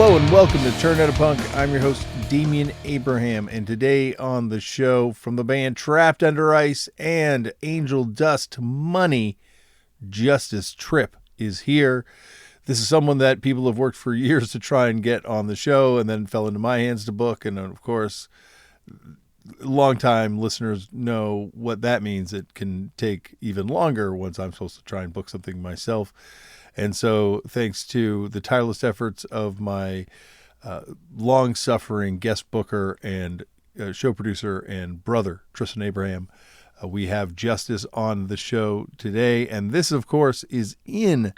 Hello and welcome to Turn Out a Punk. I'm your host, Damian Abraham, and today on the show from the band Trapped Under Ice and Angel Dust Money, Justice Tripp is here. This is someone that people have worked for years to try and get on the show and then fell into my hands to book. And of course, longtime listeners know what that means. It can take even longer once I'm supposed to try and book something myself. And so thanks to the tireless efforts of my long-suffering guest booker and show producer and brother, Tristan Abraham, we have Justice on the show today. And this, of course, is in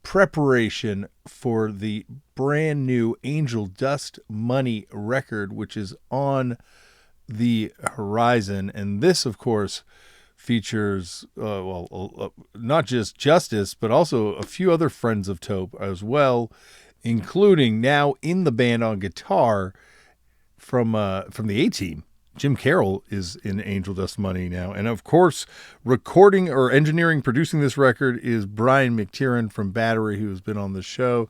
preparation for the brand new Angel Dust Money record, which is on the horizon. And this, of course, features not just Justice, but also a few other friends of TOAP as well, including now in the band on guitar from the A-Team. Jim Carroll is in Angel Dust Money now. And of course, recording or engineering, producing this record is Brian McTiernan from Battery, who has been on the show.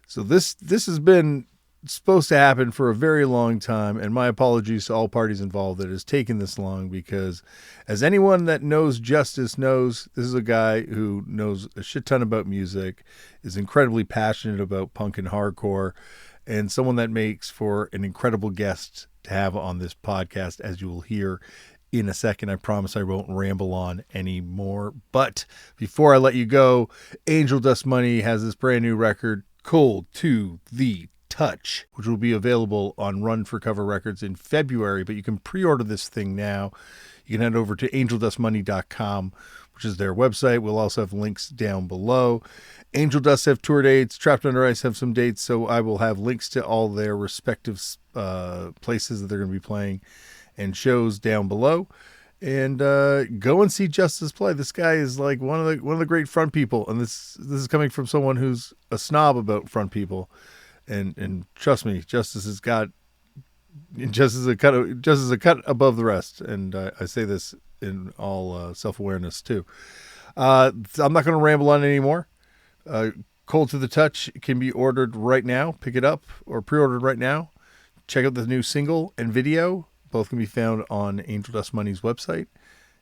So this has been supposed to happen for a very long time, and my apologies to all parties involved that it has taken this long, because as anyone that knows Justice knows, this is a guy who knows a shit ton about music, is incredibly passionate about punk and hardcore, and someone that makes for an incredible guest to have on this podcast, as you will hear in a second. I promise I won't ramble on anymore. But before I let you go, Angel Dust Money has this brand new record, Cold to the Touch, which will be available on Run for Cover Records in February, but you can pre-order this thing now. You can head over to angeldustmoney.com, which is their website. We'll also have links down below. Angel Dust have tour dates. Trapped Under Ice have some dates, so I will have links to all their respective places that they're going to be playing and shows down below. And go and see Justice play. This guy is like one of the great front people, and this is coming from someone who's a snob about front people. And trust me, Justice is a cut above the rest. And I say this in all self-awareness too. I'm not going to ramble on anymore. Cold to the Touch can be ordered right now. Pick it up or pre-ordered right now. Check out the new single and video. Both can be found on Angel Dust Money's website.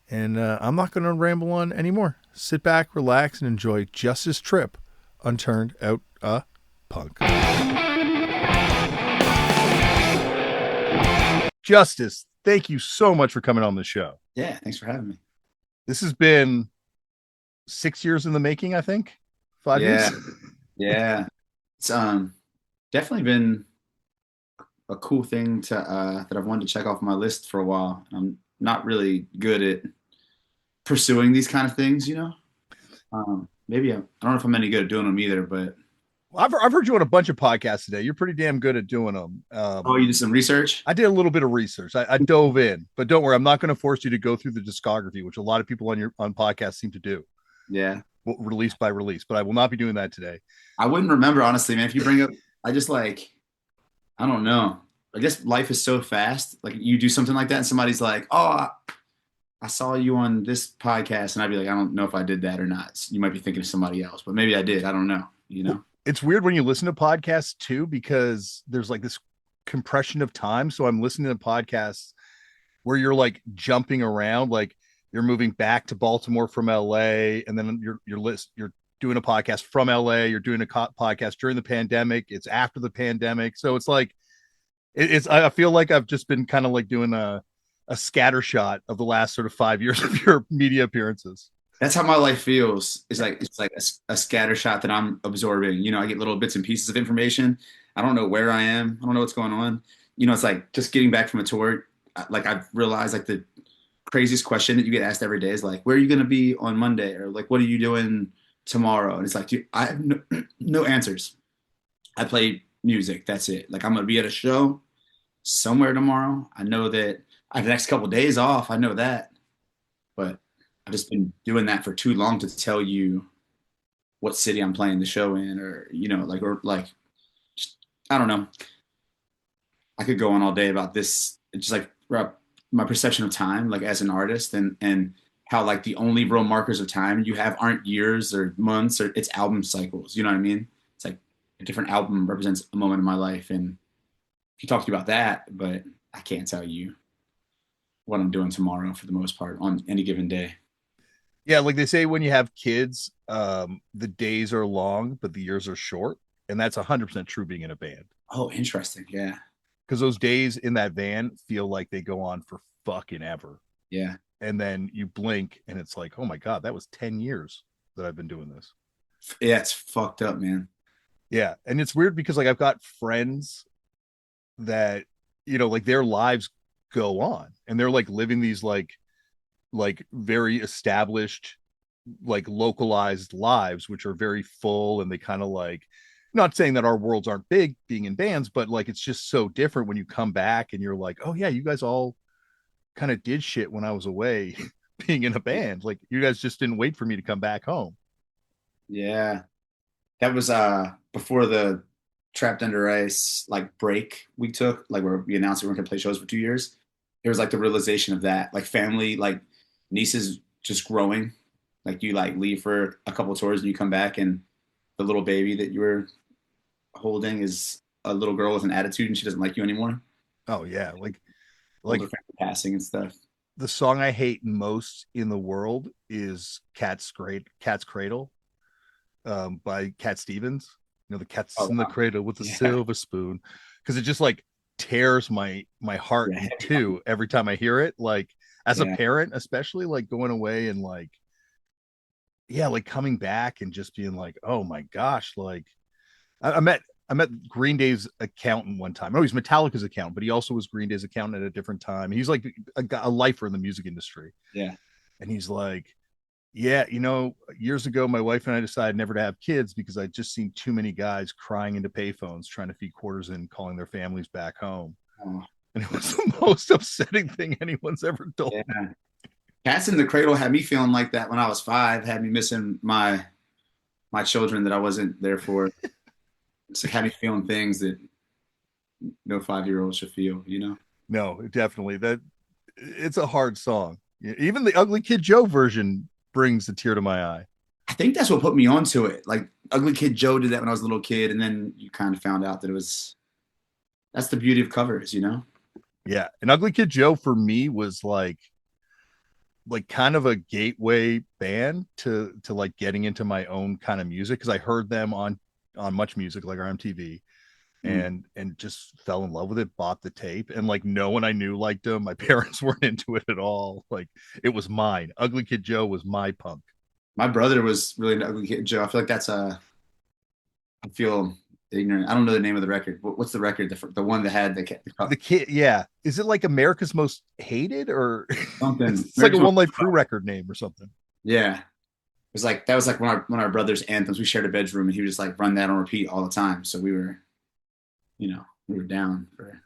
And I'm not going to ramble on anymore. Sit back, relax, and enjoy Justice Tripp on Turned Out a Punk. Justice, thank you so much for coming on the show. Yeah, thanks for having me. This has been 6 years in the making, I think. 5 years. Yeah. It's definitely been a cool thing to that I've wanted to check off my list for a while. I'm not really good at pursuing these kind of things, you know. Maybe I don't know if I'm any good at doing them either, but I've heard you on a bunch of podcasts today. You're pretty damn good at doing them. You did some research? I did a little bit of research. I dove in, but don't worry, I'm not going to force you to go through the discography, which a lot of people on podcasts seem to do. Yeah. Release by release, but I will not be doing that today. I wouldn't remember, honestly, man. If you bring up, I don't know. I guess life is so fast. Like you do something like that and somebody's like, oh, I saw you on this podcast. And I'd be like, I don't know if I did that or not. So you might be thinking of somebody else, but maybe I did. I don't know. You know? It's weird when you listen to podcasts too, because there's like this compression of time. So I'm listening to podcasts where you're like jumping around, like you're moving back to Baltimore from LA. And then you're doing a podcast from LA. You're doing a podcast during the pandemic. It's after the pandemic. So it's like, I feel like I've just been kind of like doing a scatter shot of the last sort of 5 years of your media appearances. That's how my life feels. It's like a scatter shot that I'm absorbing. You know, I get little bits and pieces of information. I don't know where I am. I don't know what's going on. You know, it's like just getting back from a tour. Like I've realized like the craziest question that you get asked every day is like, where are you going to be on Monday? Or like, what are you doing tomorrow? And it's like, dude, I have no answers. I play music. That's it. Like I'm going to be at a show somewhere tomorrow. I know that I have the next couple of days off. I know that. But I've just been doing that for too long to tell you what city I'm playing the show in, or, you know, just, I don't know. I could go on all day about this. It's just like my perception of time, like as an artist, and how like the only real markers of time you have aren't years or months, or it's album cycles. You know what I mean? It's like a different album represents a moment in my life, and he talked about that, but I can't tell you what I'm doing tomorrow for the most part on any given day. Yeah, like they say when you have kids, the days are long, but the years are short. And that's 100% true being in a band. Oh, interesting. Yeah. Because those days in that van feel like they go on for fucking ever. Yeah. And then you blink and it's like, oh my God, that was 10 years that I've been doing this. Yeah, it's fucked up, man. Yeah. And it's weird because like I've got friends that, like their lives go on and they're like living these like very established like localized lives which are very full and they kind of like not saying that our worlds aren't big being in bands but like it's just so different when you come back and you're like oh yeah you guys all kind of did shit when I was away being in a band like you guys just didn't wait for me to come back home. Yeah. That was before the Trapped Under Ice like break we took, like where we announced we weren't gonna play shows for 2 years. It was like the realization of that, like family, like nieces just growing. Like you like leave for a couple of tours and you come back and the little baby that you were holding is a little girl with an attitude and she doesn't like you anymore. Oh yeah, like Older family passing and stuff. the song I hate most in the world is Cat's Cradle by Cat Stevens. The cat's Oh in the wow. cradle with the Yeah. silver spoon, because it just like tears my heart Yeah. in two every time I hear it. Like as a Yeah. parent, especially like going away and like yeah, like coming back and just being like, oh my gosh, like I met Green Day's accountant one time. Oh, he's Metallica's accountant, but he also was Green Day's accountant at a different time. He's like a lifer in the music industry, Yeah. and he's like, yeah, years ago, my wife and I decided never to have kids because I'd just seen too many guys crying into payphones, trying to feed quarters in, calling their families back home. Oh, And it was the most upsetting thing anyone's ever told me. yeah. Cats in the Cradle had me feeling like that when I was 5, had me missing my children that I wasn't there for. It's like had me feeling things that no 5-year-old should feel, you know? No, definitely. It's a hard song. Even the Ugly Kid Joe version brings a tear to my eye. I think that's what put me onto it. Like Ugly Kid Joe did that when I was a little kid, and then you kind of found out that it was that's the beauty of covers, you know? Yeah. And Ugly Kid Joe for me was like kind of a gateway band to like getting into my own kind of music because I heard them on Much Music like our MTV Mm. and just fell in love with it, bought the tape, and like no one I knew liked them. My parents weren't into it at all. Like it was mine. Ugly Kid Joe was my punk. My brother was really into Ugly Kid Joe. I feel like that's I feel ignorant. I don't know the name of the record. What's the record? The one that had The kid, yeah. Is it like America's Most Hated or something. it's like a One Life Crew record name or something? Yeah. It was like that was like one of our brother's anthems. We shared a bedroom and he would just like run that on repeat all the time. So we were down for.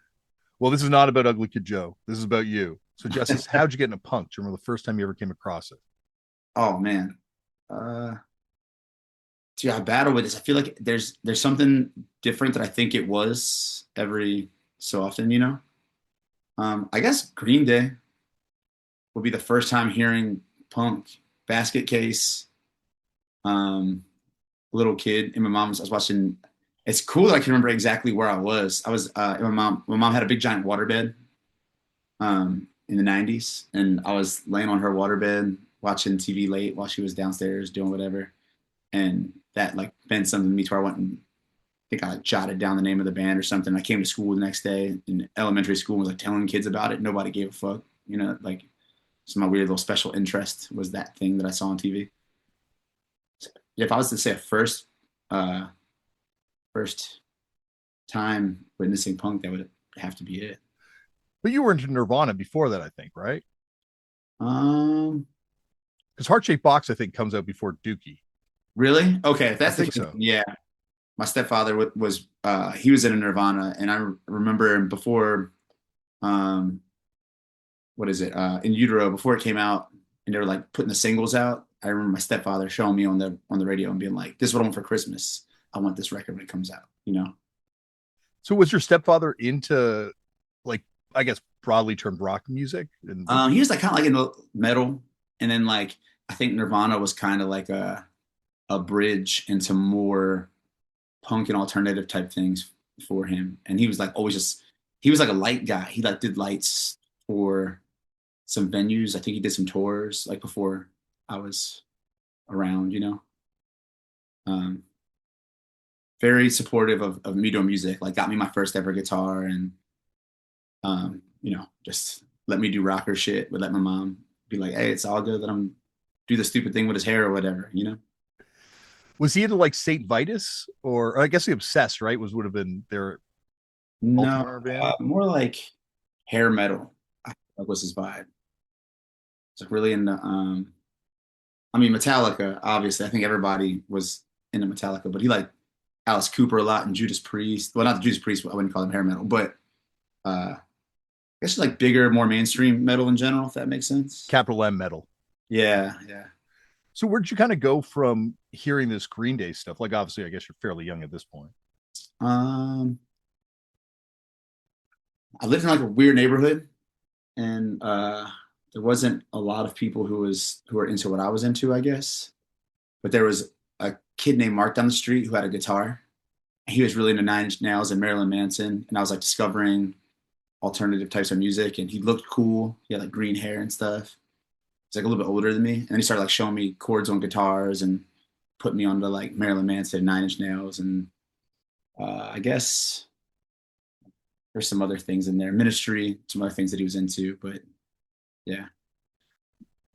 Well, this is not about Ugly Kid Joe. This is about you. So, Justice, how'd you get into punk? Do you remember the first time you ever came across it? Oh man. Uh Dude, I battle with this. I feel like there's something different that I think it was every so often, you know? I guess Green Day would be the first time hearing punk, Basket Case, um, little kid, and I was watching. It's cool that I can remember exactly where I was. I was, and my mom had a big giant waterbed, in the 90s, and I was laying on her waterbed watching TV late while she was downstairs doing whatever. And that like meant something to me to where I went and I think I like jotted down the name of the band or something. I came to school the next day in elementary school and was like telling kids about it. Nobody gave a fuck, like so my weird little special interest was that thing that I saw on TV. So, yeah, if I was to say a uh, first time witnessing punk, that would have to be it. But you were into Nirvana before that, I think, right? Um, Because Heart Shaped Box, I think, comes out before Dookie. really? Okay, if I that's the think case, so. yeah. My stepfather was he was in a Nirvana, and I remember him before um what is it in utero before it came out and they were like putting the singles out. I remember my stepfather showing me on the radio and being like, this is what I want for Christmas. I want this record when it comes out. So, was your stepfather into, like, I guess, broadly termed rock music? And He was like kind of like in the metal, and then like I think Nirvana was kind of like a bridge into more punk and alternative type things for him. And he was like always just he was like a light guy. He like did lights for some venues. I think he did some tours like before I was around, you know. Um, very supportive of me doing music. Like got me my first ever guitar and you know, just let me do rocker shit. Would let my mom be like, "Hey, it's all good. Let him do the stupid thing with his hair or whatever," you know. Was he into like Saint Vitus, or I guess the Obsessed, right? Was would have been their No, Baltimore band. more like hair metal. I That was his vibe. It's like really into I mean Metallica, obviously. I think everybody was into Metallica, but he liked Alice Cooper a lot and Judas Priest. Well, not Judas Priest, I wouldn't call him hair metal, but I guess like bigger, more mainstream metal in general, if that makes sense. Capital M metal. Yeah, yeah. So where'd you kind of go from hearing this Green Day stuff? Like obviously, I guess you're fairly young at this point. Um, I lived in like a weird neighborhood, and there wasn't a lot of people who were into what I was into, I guess. But there was a kid named Mark down the street who had a guitar. He was really into Nine Inch Nails and Marilyn Manson, and I was like discovering alternative types of music. And he looked cool. He had like green hair and stuff. He's like a little bit older than me, and then he started like showing me chords on guitars and put me onto like Marilyn Manson, Nine Inch Nails, and I guess there's some other things in there, Ministry, some other things that he was into. But yeah,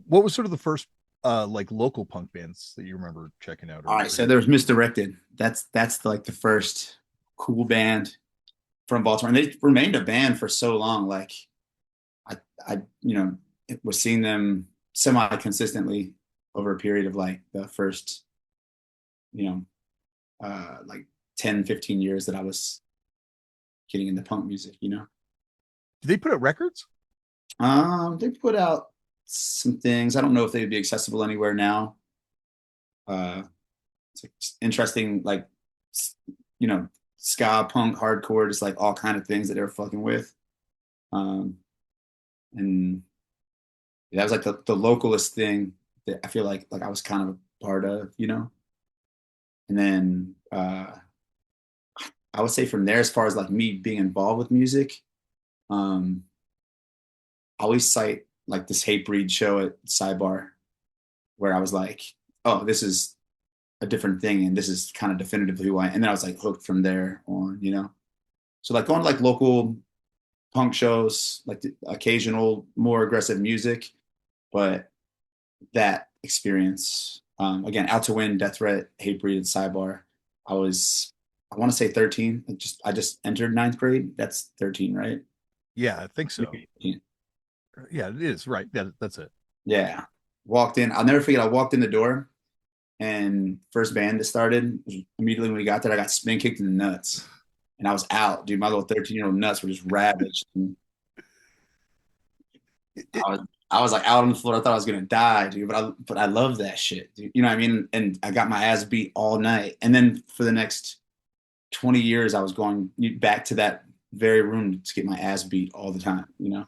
What was sort of the first like local punk bands that you remember checking out? all right. So there was Misdirected. That's like the first cool band from Baltimore, and they remained a band for so long. Like I, I, you know, was seeing them semi consistently over a period of like the first, you know, like 10, 15 years that I was getting into punk music, you know. Did they put out records? They put out some things. I don't know if they'd be accessible anywhere now. Uh, it's like interesting, like you know, ska, punk, hardcore, just like all kind of things that they were fucking with. Um, and that was like the localist thing that I feel like I was kind of a part of, you know. And then I would say from there, as far as like me being involved with music, um, I always cite like this Hatebreed show at Sidebar where I was like, oh, this is a different thing, and this is kind of definitively who I am. And then I was like hooked from there on, you know. So like going to like local punk shows, like the occasional more aggressive music, but that experience, again, Out to Win, Death Threat, Hatebreed, and Sidebar. I was, I want to say 13. I just entered ninth grade. That's 13, right? Yeah, I think so. Maybe 18. Yeah, it is right. That's it. Yeah. Walked in. I'll never forget. I walked in the door, and first band that started immediately when we got there, I got spin kicked in the nuts, and I was out, dude. My little 13-year-old nuts were just ravaged. And It, I was like out on the floor. I thought I was gonna die, dude. But I love that shit, dude. You know what I mean? And I got my ass beat all night. And then for the next 20 years, I was going back to that very room to get my ass beat all the time. You know?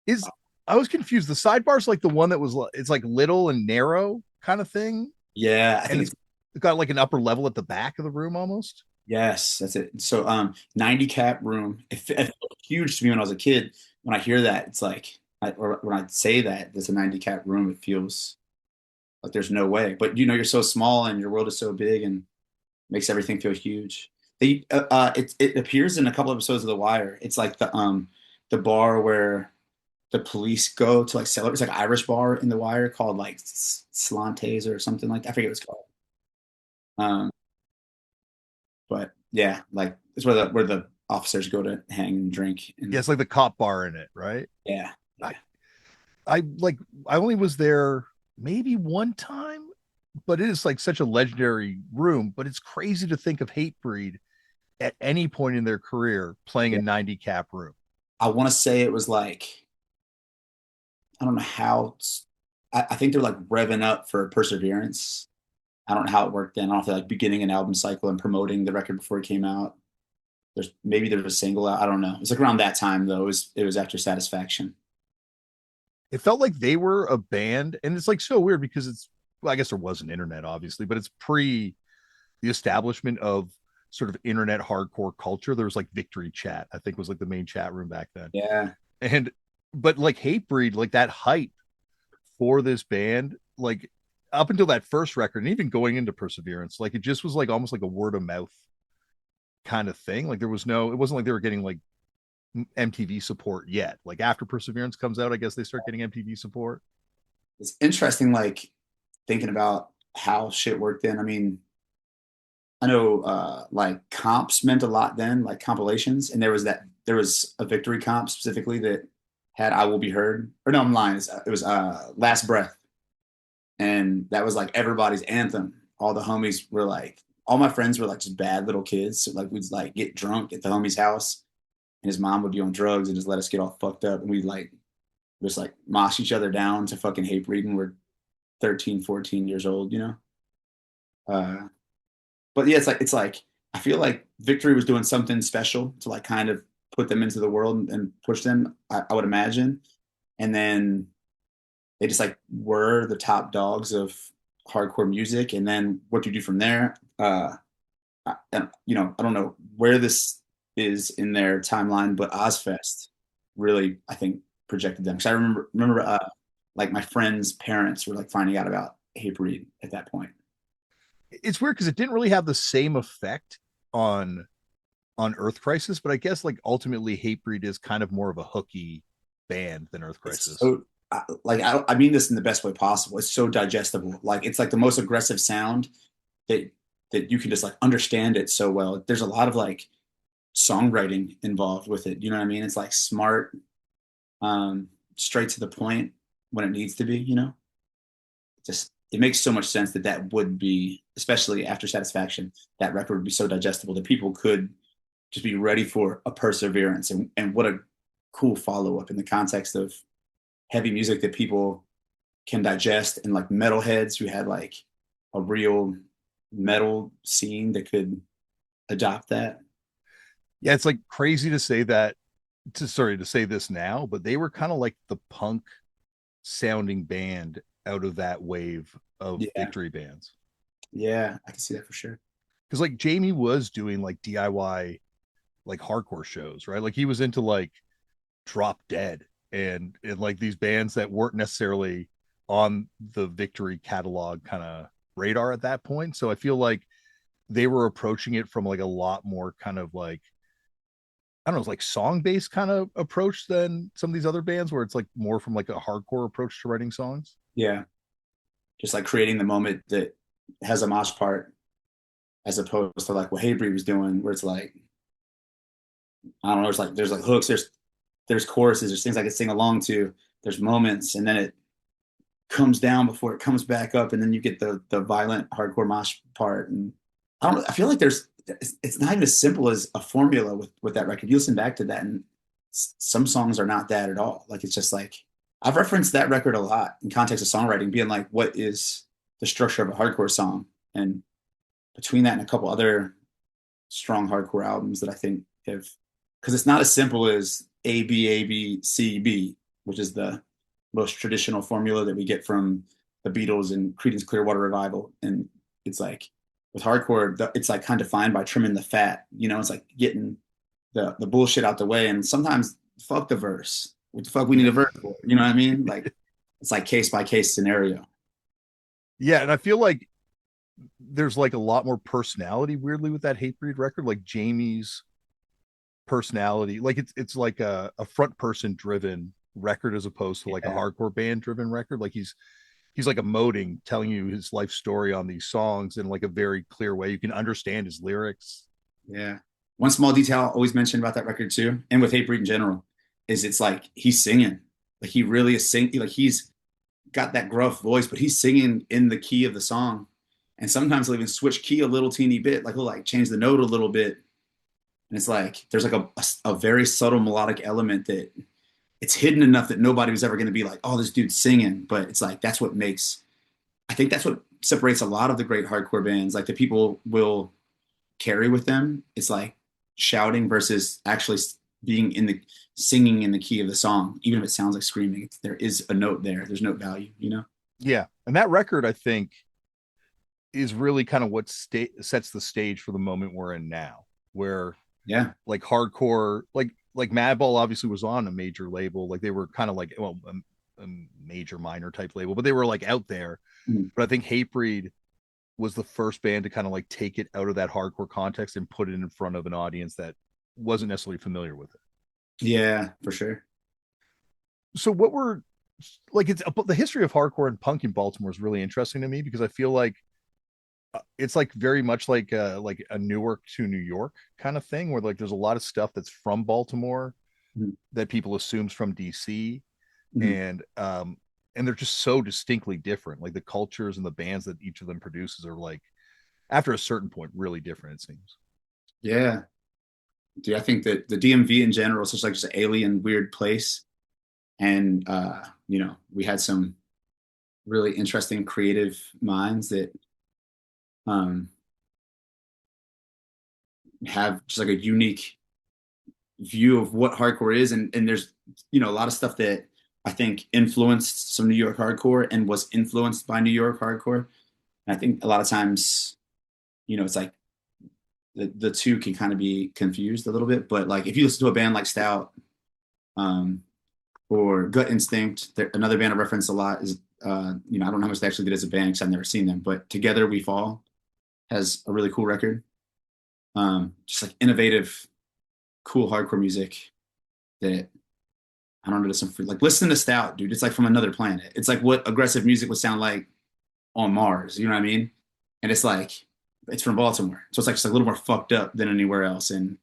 is I was confused. The sidebar's like the one that was it's like little and narrow kind of thing, Yeah, I and think it's it's got like an upper level at the back of the room almost. yes, that's it. So 90 cap room. It felt huge to me when I was a kid. When I hear that, it's like or when I say that there's a 90 cap room, it feels like there's no way. But you know, you're so small and your world is so big and makes everything feel huge. It appears in a couple episodes of The Wire. It's like the bar where the police go to like celebrate. It's like an Irish bar in The Wire called like Slantes or something like that. I forget what it's called. Um, but yeah, like it's where the officers go to hang and drink Yeah, and it's like the cop bar in it, right? yeah, I yeah. I like I only was there maybe one time, but it is like such a legendary room. But it's crazy to think of Hatebreed at any point in their career playing a Yeah. 90 cap room. I want to say it was like I don't know how. I think they're like revving up for Perseverance. I don't know how it worked then. I don't know if they're like beginning an album cycle and promoting the record before it came out. There's a single out. I don't know. It's like around that time though. It was after Satisfaction. It felt like they were a band, and it's like so weird because it's well, I guess there was an internet, obviously, but it's pre the establishment of sort of internet hardcore culture. There was like Victory Chat, I think was like the main chat room back then. Yeah. And but like Hatebreed, like that hype for this band, like up until that first record and even going into Perseverance, like it just was like almost like a word of mouth kind of thing. Like there was no, it wasn't like they were getting like MTV support yet. Like after Perseverance comes out, I guess they start getting MTV support. It's interesting, like thinking about how shit worked then. I mean, I know like comps meant a lot then, like compilations, and there was a victory comp specifically that had "I Will Be Heard," or no, I'm lying. It was "Last Breath," and that was like everybody's anthem. All the homies were like, all my friends were like just bad little kids. So like we'd like get drunk at the homie's house, and his mom would be on drugs and just let us get all fucked up, and we'd like just like mosh each other down to fucking Hatebreed, and we're 13, 14 years old, you know. Uh, but yeah, it's like I feel like Victory was doing something special to like kind of put them into the world and push them. I would imagine, and then they just like were the top dogs of hardcore music. And then what do you do from there? You know, I don't know where this is in their timeline, but Ozfest really, I think, projected them. Because I remember like my friends' parents were like finding out about Hatebreed at that point. It's weird because it didn't really have the same effect on Earth Crisis, but I guess like ultimately Hatebreed is kind of more of a hooky band than Earth It's Crisis. so like I mean this in the best way possible. It's so digestible. Like it's like the most aggressive sound that you can just like understand it so well. There's a lot of like songwriting involved with it. You know what I mean? It's like smart, straight to the point when it needs to be. You know, just it makes so much sense that that would be, especially after Satisfaction, that record would be so digestible that people could just be ready for a Perseverance. And what a cool follow up in the context of heavy music that people can digest, and like metalheads who had like a real metal scene that could adopt that. Yeah, it's like crazy to say that to sorry to say this now, but they were kind of like the punk sounding band out of that wave of Yeah, victory bands. yeah, I can see that for sure. Because like Jamie was doing like DIY like hardcore shows, right? Like he was into like Drop Dead and like these bands that weren't necessarily on the Victory catalog kind of radar at that point. So I feel like they were approaching it from like a lot more kind of like I don't know, it's like song based kind of approach than some of these other bands where it's like more from like a hardcore approach to writing songs. Yeah, just like creating the moment that has a mosh part, as opposed to like what Hatebreed was doing, where it's like I don't know, there's like hooks, there's choruses, there's things I could sing along to, there's moments, and then it comes down before it comes back up, and then you get the violent hardcore mosh part. And I don't know, I feel like it's not even as simple as a formula with that record. You listen back to that, and some songs are not that at all. Like it's just like I've referenced that record a lot in context of songwriting, being like, what is the structure of a hardcore song? And between that and a couple other strong hardcore albums that I think have, because it's not as simple as A B A B C B, which is the most traditional formula that we get from the Beatles and Creedence Clearwater Revival. And it's like with hardcore, it's like kind of defined by trimming the fat. You know, it's like getting the bullshit out the way. And sometimes fuck the verse. What the fuck we need a verse for? You know what I mean? Like it's like case by case scenario. Yeah, and I feel like there's like a lot more personality weirdly with that Hatebreed record. Like Jamie's personality, like it's like a front person driven record as opposed to like a Yeah, hardcore band driven record. Like he's like emoting, telling you his life story on these songs in like a very clear way. You can understand his lyrics. yeah. One small detail I always mentioned about that record too, and with Hatebreed in general, is it's like he's singing. Like he really is singing. Like he's got that gruff voice, but he's singing in the key of the song. And sometimes he'll even switch key a little teeny bit. Like he'll like change the note a little bit. And it's like there's like a very subtle melodic element that it's hidden enough that nobody was ever going to be like, oh, this dude's singing. But it's like that's what makes, I think that's what separates a lot of the great hardcore bands. Like the people will carry with them. It's like shouting versus actually being in the singing in the key of the song, even if it sounds like screaming. There is a note there. There's note value, you know? Yeah, and that record, I think is really kind of what sets the stage for the moment we're in now, where Yeah. like hardcore, like Madball obviously was on a major label, like they were kind of like, well, a major minor type label, but they were like out there. Mhm. But I think Hatebreed was the first band to kind of like take it out of that hardcore context and put it in front of an audience that wasn't necessarily familiar with it. Yeah, for sure. So what were like it's the history of hardcore and punk in Baltimore is really interesting to me because I feel like it's like very much like a Newark to New York kind of thing where like there's a lot of stuff that's from Baltimore Mhm. that people assumes from DC, Mhm. and they're just so distinctly different. Like the cultures and the bands that each of them produces are like after a certain point really different, it seems. Yeah. Dude, I think that the DMV in general is such like just an alien, weird place. And we had some really interesting creative minds that um have just like a unique view of what hardcore is. And there's, a lot of stuff that I think influenced some New York hardcore and was influenced by New York hardcore. And I think a lot of times, it's like the two can kind of be confused a little bit. But like if you listen to a band like Stout, um, or Gut Instinct, another band I reference a lot is, I don't know how much they actually did as a band because I've never seen them, but Together We Fall has a really cool record. Just like innovative, cool hardcore music that I don't know, to some like listen to Stout, dude. It's like from another planet. It's like what aggressive music would sound like on Mars. You know what I mean? And it's like it's from Baltimore, so it's like just a little more fucked up than anywhere else, and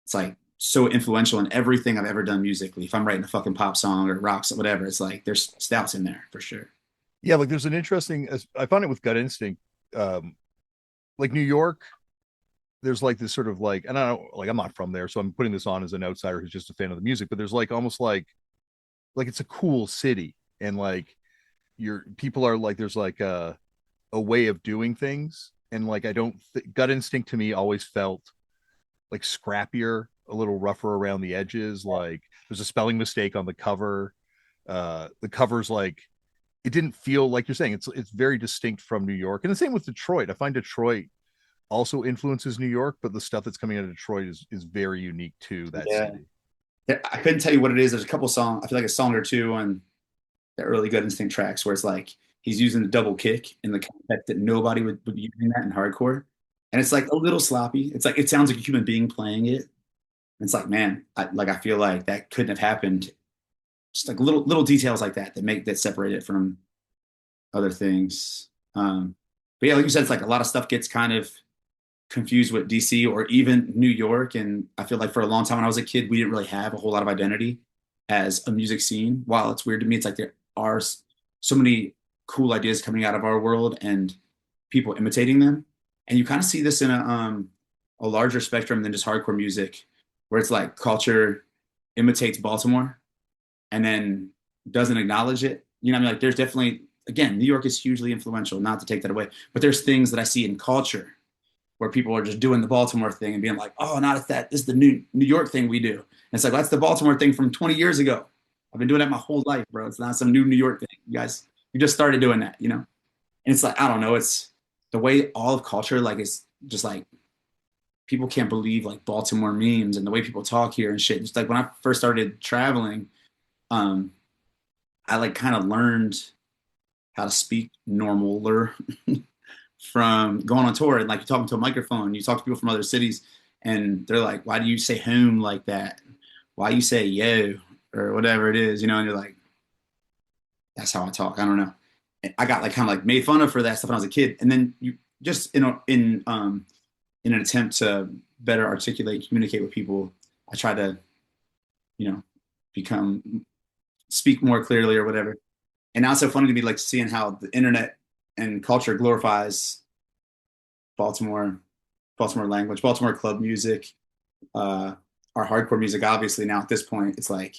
it's like so influential in everything I've ever done musically. If I'm writing a fucking pop song or rocks or whatever, it's like there's Stouts in there for sure. Yeah, like there's an interesting. I found it with Gut Instinct, um, like New York. There's like this sort of like, and I don't like I'm not from there, so I'm putting this on as an outsider who's just a fan of the music. But there's like almost like it's a cool city, and like your people are like there's like a way of doing things, and like I don't Gut Instinct to me always felt like scrappier, a little rougher around the edges. Like there's a spelling mistake on the cover. The cover's like it didn't feel like you're saying it's very distinct from New York, and the same with Detroit. I find Detroit also influences New York, but the stuff that's coming out of Detroit is very unique to that Yeah. city. I couldn't tell you what it is. There's a couple songs. I feel like a song or two on the early Gut Instinct tracks where it's like he's using the double kick in the context that nobody would be using that in hardcore. And it's like a little sloppy. It's like it sounds like a human being playing it. And it's like, man, I feel like that couldn't have happened. Just like little details like that that separate it from other things. But yeah, like you said, it's like a lot of stuff gets kind of confused with DC or even New York. And I feel like for a long time when I was a kid, we didn't really have a whole lot of identity as a music scene. While it's weird to me, it's like there are so many cool ideas coming out of our world and people imitating them. And you kind of see this in a larger spectrum than just hardcore music, where it's like culture imitates Baltimore and then doesn't acknowledge it. You know what I mean? Like there's definitely, again, New York is hugely influential, not to take that away, but there's things that I see in culture where people are just doing the Baltimore thing and being like, oh, not if that. This is the New York thing we do. And it's like, that's the Baltimore thing from 20 years ago. I've been doing that my whole life, bro. It's not some New York thing. You guys, you just started doing that. And it's like, I don't know. It's the way all of culture, like, is just like, people can't believe like Baltimore memes and the way people talk here and shit. Just like when I first started traveling, um, I like kind of learned how to speak normaler from going on tour and like you're talking to a microphone, you talk to people from other cities, and they're like, "Why do you say home like that? Why you say yo or whatever it is?" And you're like, "That's how I talk." I don't know. And I got like kind of like made fun of for that stuff when I was a kid, and then you just in an attempt to better articulate, communicate with people, I try to you know become speak more clearly or whatever. And now it's so funny to me like seeing how the internet and culture glorifies Baltimore, Baltimore language, Baltimore club music, uh, our hardcore music. Obviously, now at this point, it's like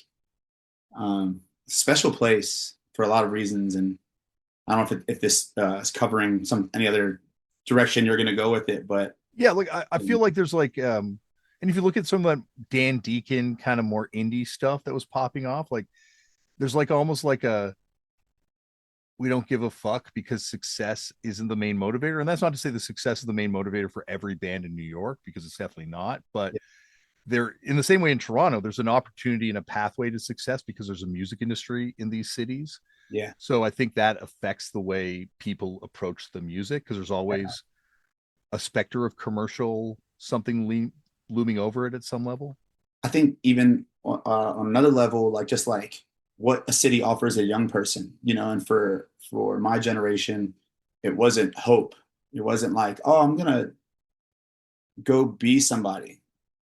special place for a lot of reasons. And I don't know if this is covering any other direction you're going to go with it, but Yeah, like I feel like there's like and if you look at some of that Dan Deacon kind of more indie stuff that was popping off, like there's like almost like we don't give a fuck because success isn't the main motivator. And that's not to say the success is the main motivator for every band in New York, because it's definitely not. But Yeah. there, in the same way in Toronto, there's an opportunity and a pathway to success because there's a music industry in these cities. Yeah. So I think that affects the way people approach the music, because there's always a specter of commercial something looming over it at some level. I think even on another level, like just like what a city offers a young person, and for my generation, it wasn't hope. It wasn't like, oh, I'm gonna go be somebody.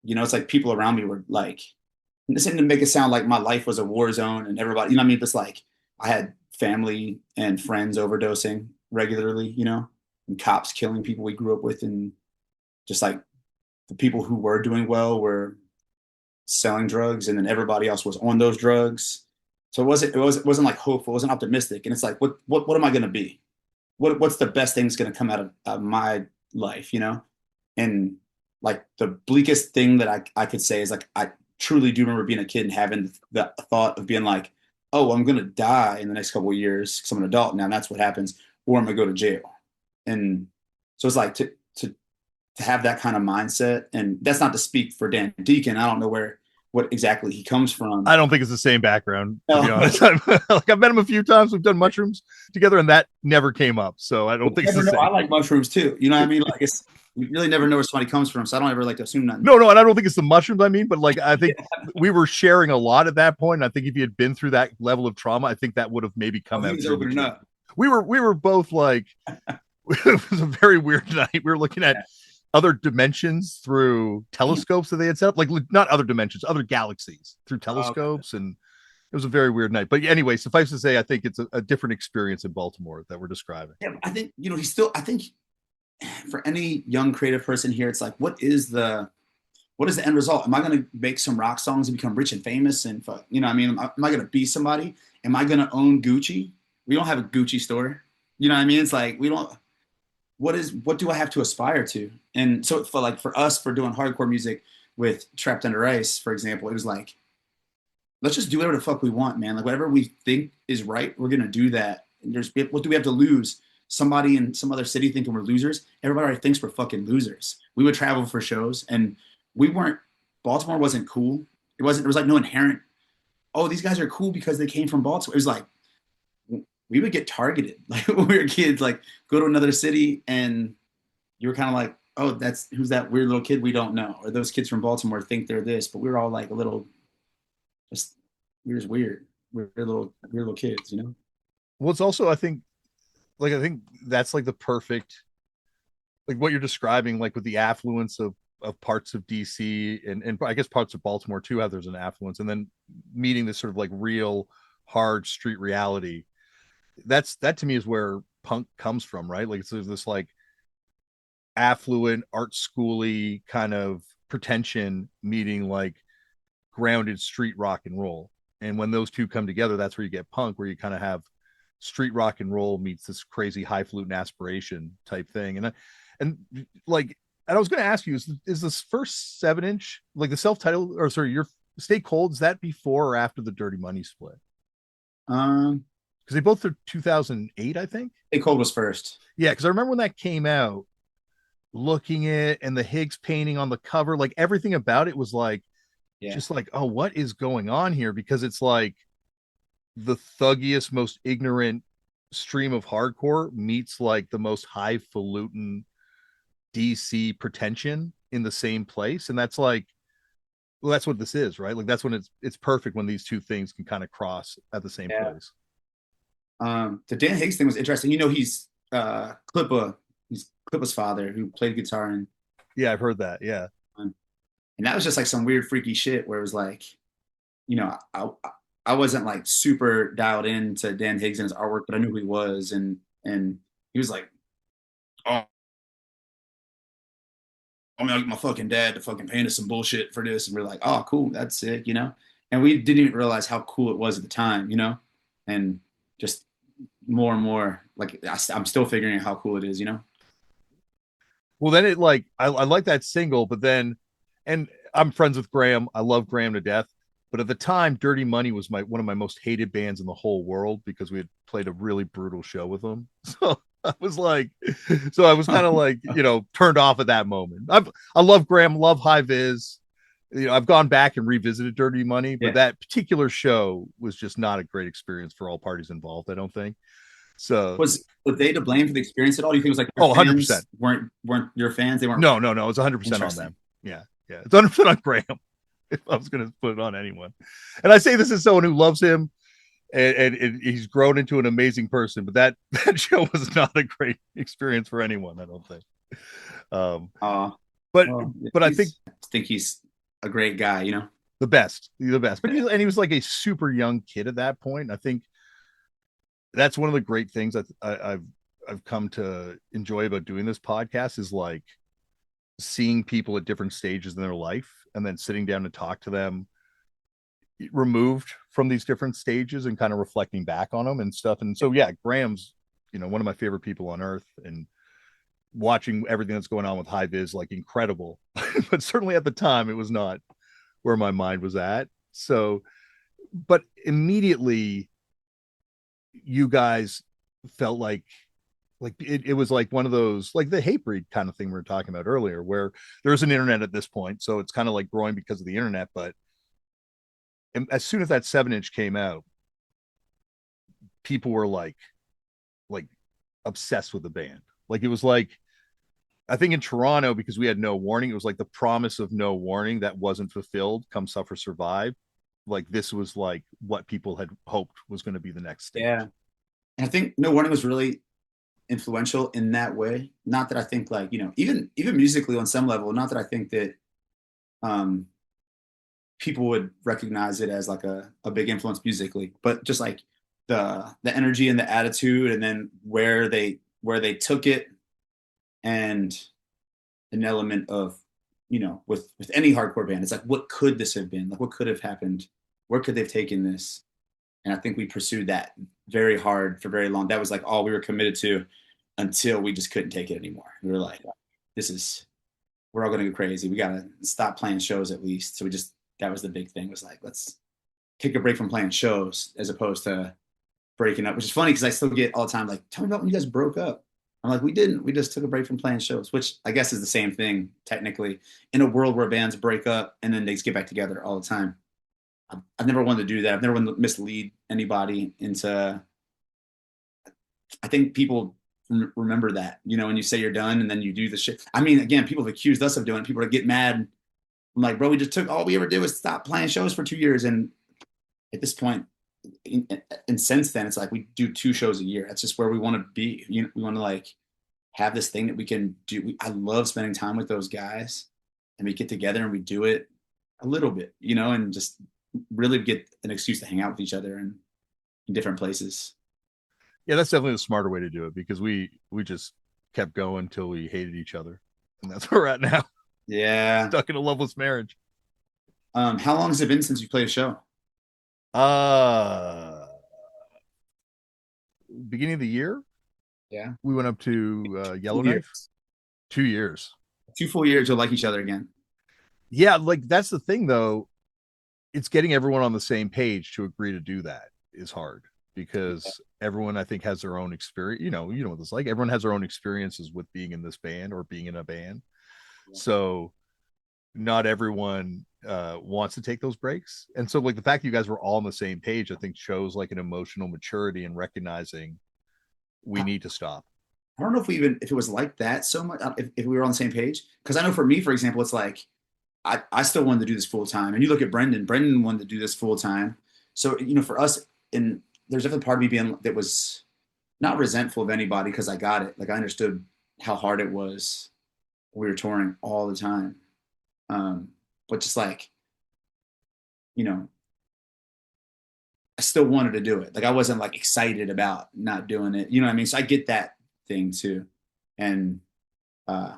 It's like people around me were like, this didn't make it sound like my life was a war zone and everybody, what I mean? Just like I had family and friends overdosing regularly, and cops killing people we grew up with, and just like the people who were doing well were selling drugs, and then everybody else was on those drugs. So it wasn't like hopeful, it wasn't optimistic. And it's like, what am I gonna be? What's the best thing that's gonna come out of my life, And like the bleakest thing that I could say is like I truly do remember being a kid and having the thought of being like, oh, I'm gonna die in the next couple of years because I'm an adult now, and that's what happens, or I'm gonna go to jail. And so it's like to have that kind of mindset, and that's not to speak for Dan Deacon. I don't know what exactly he comes from. I don't think it's the same background, to be No, honest. I've met him a few times. We've done mushrooms together, and that never came up. So I don't think it's the never know. I same. like mushrooms too. You know what I mean? Like you really never know where somebody comes from, so I don't ever like to assume nothing. No, and I don't think it's the mushrooms. I mean, but like I think we were sharing a lot at that point. And I think if you had been through that level of trauma, I think that would have maybe come He out was through the opening kid. up. We were both like, it was a very weird night. We were looking at other dimensions through telescopes that they had set up, like not other dimensions, other galaxies through telescopes, and it was a very weird night. But anyway, suffice to say, I think it's a different experience in Baltimore that we're describing. Yeah, I think he's still. I think for any young creative person here, it's like, what is the end result? Am I going to make some rock songs and become rich and famous and fuck? You know, what I mean, am I going to be somebody? Am I going to own Gucci? We don't have a Gucci store. You know what I mean? It's like we don't. What do I have to aspire to? And so for us for doing hardcore music with Trapped Under Ice, for example, it was like, let's just do whatever the fuck we want, man. Like whatever we think is right, we're gonna do that. And what do we have to lose? Somebody in some other city thinking we're losers. Everybody already thinks we're fucking losers. We would travel for shows, and we weren't. Baltimore wasn't cool. It wasn't. There was like no inherent. Oh, these guys are cool because they came from Baltimore. It was like we would get targeted like when we were kids. Like go to another city, and you were kind of like, oh, who's that weird little kid we don't know, or those kids from Baltimore think they're this, but we were all like a little, just we're just weird little kids. Well, it's also, I think that's like the perfect, like what you're describing, like with the affluence of parts of DC and I guess parts of Baltimore too, how there's an affluence, and then meeting this sort of like real hard street reality. That to me is where punk comes from, right? Like there's this like affluent art schooly kind of pretension meeting like grounded street rock and roll. And when those two come together, that's where you get punk, where you kind of have street rock and roll meets this crazy highfalutin aspiration type thing. And like, and I was going to ask you, is this first 7-inch, like the self-titled, or sorry, your Stay Cold, is that before or after the Dirty Money split? Um, Because they both are 2008, I think. Stay Cold was first. Yeah, because I remember when that came out, looking at and the Higgs painting on the cover, like everything about it was like, Yeah, just like, oh, what is going on here? Because it's like the thuggiest, most ignorant stream of hardcore meets like the most highfalutin DC pretension in the same place. And that's like, well, that's what this is, right? Like that's when it's perfect when these two things can kind of cross at the same yeah. place. The Dan Higgs thing was interesting. He's Clippa's father who played guitar, Yeah, I've heard that. Yeah. and that was just like some weird freaky shit where it was like, I wasn't like super dialed into Dan Higgs and his artwork, but I knew who he was, and he was like, oh, I'm gonna get my fucking dad to fucking paint us some bullshit for this, and we're like, oh, cool, that's sick. And we didn't even realize how cool it was at the time, and just more and more, like I'm still figuring out how cool it is. Well, then it like I like that single, but then, and I'm friends with Graham. I love Graham to death. But at the time, Dirty Money was one of my most hated bands in the whole world because we had played a really brutal show with them. So I was like, so I was kind of like, turned off at that moment. I love Graham, love High Vis. I've gone back and revisited Dirty Money, but Yeah. that particular show was just not a great experience for all parties involved, I don't think. So, Was they to blame for the experience at all? Do you think it was like your 100%. fans weren't your fans? They weren't. No, it's 100% on Interesting. them. Yeah. It's 100% on Graham if I was going to put it on anyone. And I say this as someone who loves him and he's grown into an amazing person, but that show was not a great experience for anyone, I don't think. Um, Uh, but well, but I think he's a great guy, you know. the best. But he was like a super young kid at that point. I think that's one of the great things I've come to enjoy about doing this podcast is like seeing people at different stages in their life and then sitting down to talk to them removed from these different stages and kind of reflecting back on them and stuff. And so, yeah, Graham's, one of my favorite people on earth, and watching everything that's going on with High Vis, like incredible. But certainly at the time, it was not where my mind was at. So, but immediately you guys felt like it was like one of those, like the Hatebreed kind of thing we were talking about earlier, where there's an internet at this point. So it's kind of like growing because of the internet. But as soon as that 7-inch came out, people were like obsessed with the band. Like it was like, I think in Toronto, because we had No Warning, it was like the promise of No Warning that wasn't fulfilled. Come Suffer Survive. Like this was like what people had hoped was going to be the next stage. Yeah, and I think No Warning was really influential in that way. Not that I think like, even musically on some level, not that I think that um people would recognize it as like a big influence musically, but just like the energy and the attitude, and then where they took it, and an element of, with any hardcore band, it's like, what could this have been? Like, what could have happened? Where could they've taken this? And I think we pursued that very hard for very long. That was like all we were committed to until we just couldn't take it anymore. We were like, we're all going to go crazy. We got to stop playing shows at least. So that was the big thing, was like, let's take a break from playing shows as opposed to breaking up, which is funny because I still get all the time, like, tell me about when you guys broke up. I'm like, we didn't. We just took a break from playing shows, which I guess is the same thing technically in a world where bands break up and then they just get back together all the time. I've never wanted to do that. I've never wanted to mislead anybody into. I think people remember that, when you say you're done and then you do the shit. I mean, again, people have accused us of doing it. People get mad. I'm like, bro, we just took, all we ever did was stop playing shows for 2 years. And at this point, and since then, it's like we do 2 shows a year. That's just where we want to be. We want to like have this thing that we can do. I love spending time with those guys, and we get together and we do it a little bit, and just really get an excuse to hang out with each other in different places. Yeah, that's definitely the smarter way to do it, because we just kept going until we hated each other, and that's where we're at now. Yeah. Stuck in a loveless marriage. How long has it been since you played a show? Beginning of the year. Yeah. We went up to Yellowknife. 2 years. 2 full years to like each other again. Yeah, like that's the thing though. It's getting everyone on the same page to agree to do that is hard, because everyone, I think, has their own experience. You know what it's like. Everyone has their own experiences with being in this band or being in a band. Yeah. So not everyone wants to take those breaks. And so like the fact that you guys were all on the same page, I think shows like an emotional maturity and recognizing we need to stop. I don't know if it was like that so much, if we were on the same page. Because I know for me, for example, it's like, I still wanted to do this full time. And you look at Brendan wanted to do this full time. So, for us, and there's definitely part of me that was not resentful of anybody, because I got it. Like I understood how hard it was. We were touring all the time. But just like, I still wanted to do it. Like I wasn't like excited about not doing it. You know what I mean? So I get that thing too. And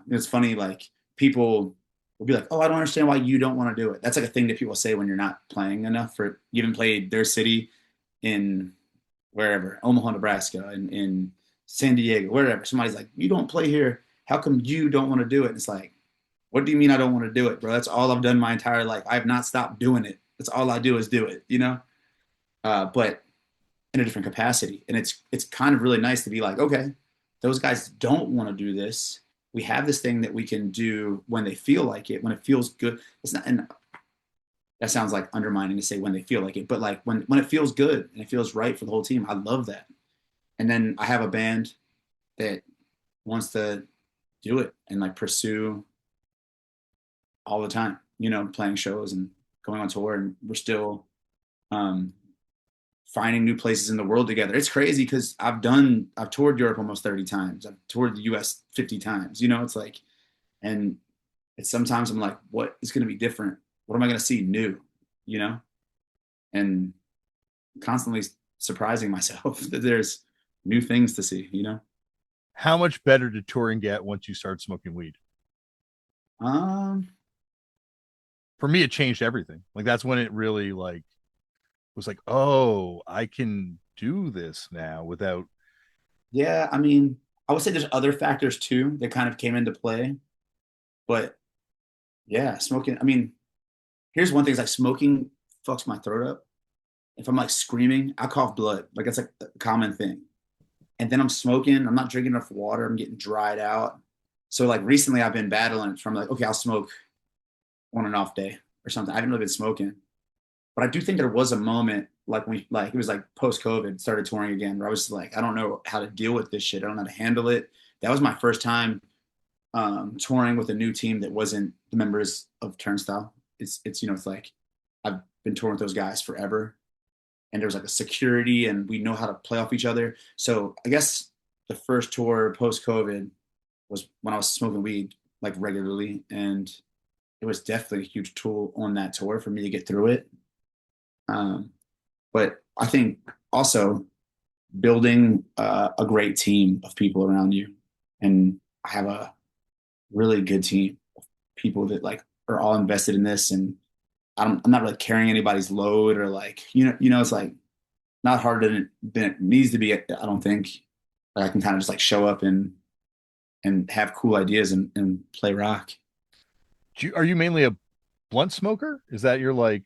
it's funny, like people will be like, oh, I don't understand why you don't want to do it. That's like a thing that people say when you're not playing enough. For you haven't played their city in wherever, Omaha, Nebraska, in San Diego, wherever. Somebody's like, you don't play here. How come you don't want to do it? And it's like, what do you mean I don't want to do it, bro? That's all I've done my entire life. I have not stopped doing it. That's all I do is do it, you know. But in a different capacity, and it's kind of really nice to be like, okay, those guys don't want to do this. We have this thing that we can do when they feel like it, when it feels good. It's not, and that sounds like undermining to say when they feel like it, but like when it feels good and it feels right for the whole team. I love that. And then I have a band that wants to do it and like pursue all the time, you know, playing shows and going on tour, and we're still um, finding new places in the world together. It's crazy because I've toured Europe almost 30 times. I've toured the US 50 times. You know, it's like, and it's sometimes I'm like, what is going to be different? What am I going to see new? You know, and constantly surprising myself that there's new things to see, you know? How much better did touring get once you started smoking weed? Um, For me, it changed everything. Like that's when it really like was like, oh, I can do this now without. yeah, I mean, I would say there's other factors too that kind of came into play, but yeah, smoking, I mean, here's one thing is like smoking fucks my throat up. If I'm like screaming, I cough blood. Like it's like a common thing. And then I'm smoking, I'm not drinking enough water, I'm getting dried out. So like recently I've been battling it from like, okay, I'll smoke on an off day or something. I haven't really been smoking. But I do think there was a moment like when like it was like post COVID, started touring again, where I was like, I don't know how to deal with this shit. I don't know how to handle it. That was my first time touring with a new team that wasn't the members of Turnstile. It's you know, it's like I've been touring with those guys forever, and there was like a security, and we know how to play off each other. So I guess the first tour post COVID was when I was smoking weed like regularly, and it was definitely a huge tool on that tour for me to get through it. Um, but I think also building a great team of people around you, and I have a really good team of people that like are all invested in this, and I'm not really carrying anybody's load or like it's like not harder than it needs to be. I don't think. Like I can kind of just like show up and have cool ideas and play rock. Are you mainly a blunt smoker? Is that your like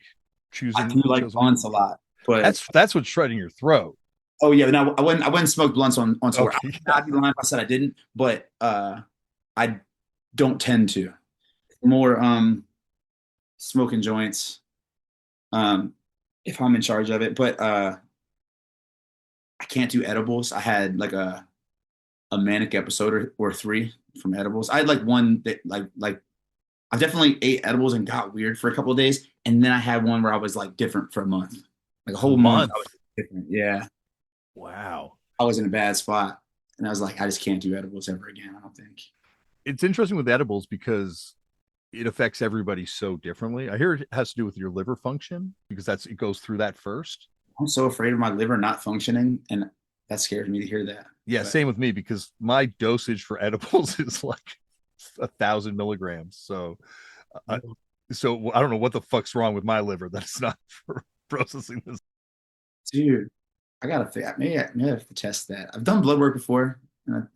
I do like chosen weed? blunts a lot, but That's what's shredding your throat. oh yeah, no, I wouldn't smoke blunts on tour. Okay, yeah. I'd be lying if I said I didn't, but I don't tend to. More smoking joints um if I'm in charge of it, but I can't do edibles. I had like a manic episode or three from edibles. I had like one that like I definitely ate edibles and got weird for a couple of days, and then I had one where I was like different for a month, like a A whole month. I was month. different. Yeah, Wow. I was in a bad spot, and I was like, I just can't do edibles ever again. I don't think. It's interesting with edibles because it affects everybody so differently. I hear it has to do with your liver function because it goes through that first. I'm so afraid of my liver not functioning, and that scares me to hear that. Yeah, But same with me because my dosage for edibles is like 1,000 milligrams. So I don't know what the fuck's wrong with my liver that it's not for processing this. dude, I gotta maybe I have to test that. I've done blood work before,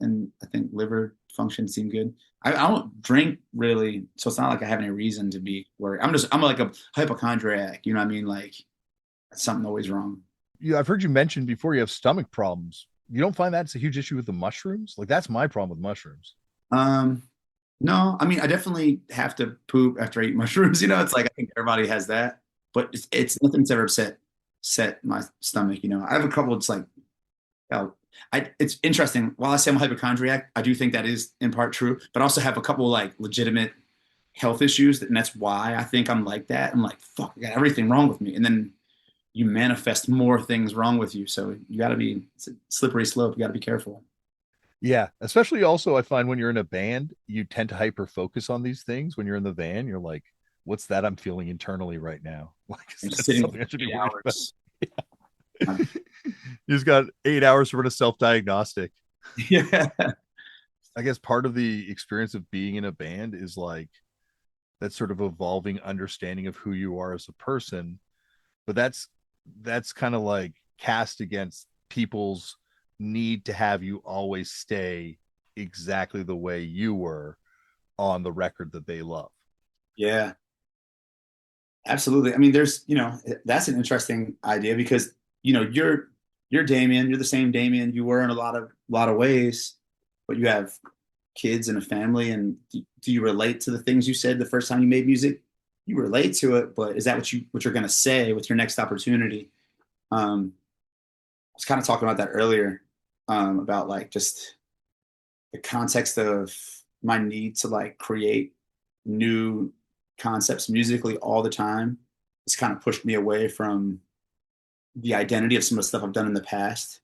and I think liver function seemed good. I don't drink really, so it's not like I have any reason to be worried. I'm like a hypochondriac. You know what I mean? Like something always wrong. I've heard you mention before you have stomach problems. You don't find that's a huge issue with the mushrooms? Like that's my problem with mushrooms. Um, no, I mean I definitely have to poop after I eat mushrooms. You know, it's like I think everybody has that, but it's nothing that's ever set my stomach. You know, I have a couple. It's like it's interesting. While I say I'm a hypochondriac, I do think that is in part true, but I also have a couple like legitimate health issues, and that's why I think I'm like that. I'm like, fuck, I got everything wrong with me, and then you manifest more things wrong with you. So you got to be it's a slippery slope. You got to be careful. Yeah, especially also I find when you're in a band, you tend to hyper focus on these things. When you're in the van, you're like, what's that I'm feeling internally right now? Like, is I'm that sitting something for I should be eight worried about? hours. Um, You just got 8 hours for a self-diagnostic. yeah, I guess part of the experience of being in a band is like that sort of evolving understanding of who you are as a person. But that's kind of like cast against people's need to have you always stay exactly the way you were on the record that they love. yeah. Absolutely. I mean, there's, that's an interesting idea because, you're Damian, you're the same Damian you were in a lot of ways, but you have kids and a family. And do you relate to the things you said the first time you made music? You relate to it, but is that what you're going to say with your next opportunity? I was kind of talking about that earlier, about like just the context of my need to like create new concepts musically all the time. It's kind of pushed me away from the identity of some of the stuff I've done in the past.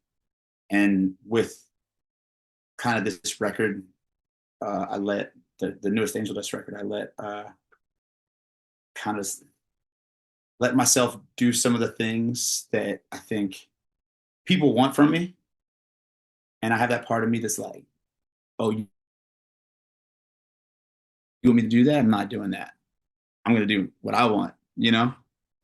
And with kind of this record, I let the newest Angel Dust record, I let kind of let myself do some of the things that I think people want from me. And I have that part of me that's like, oh, you want me to do that? I'm not doing that. I'm going to do what I want, you know?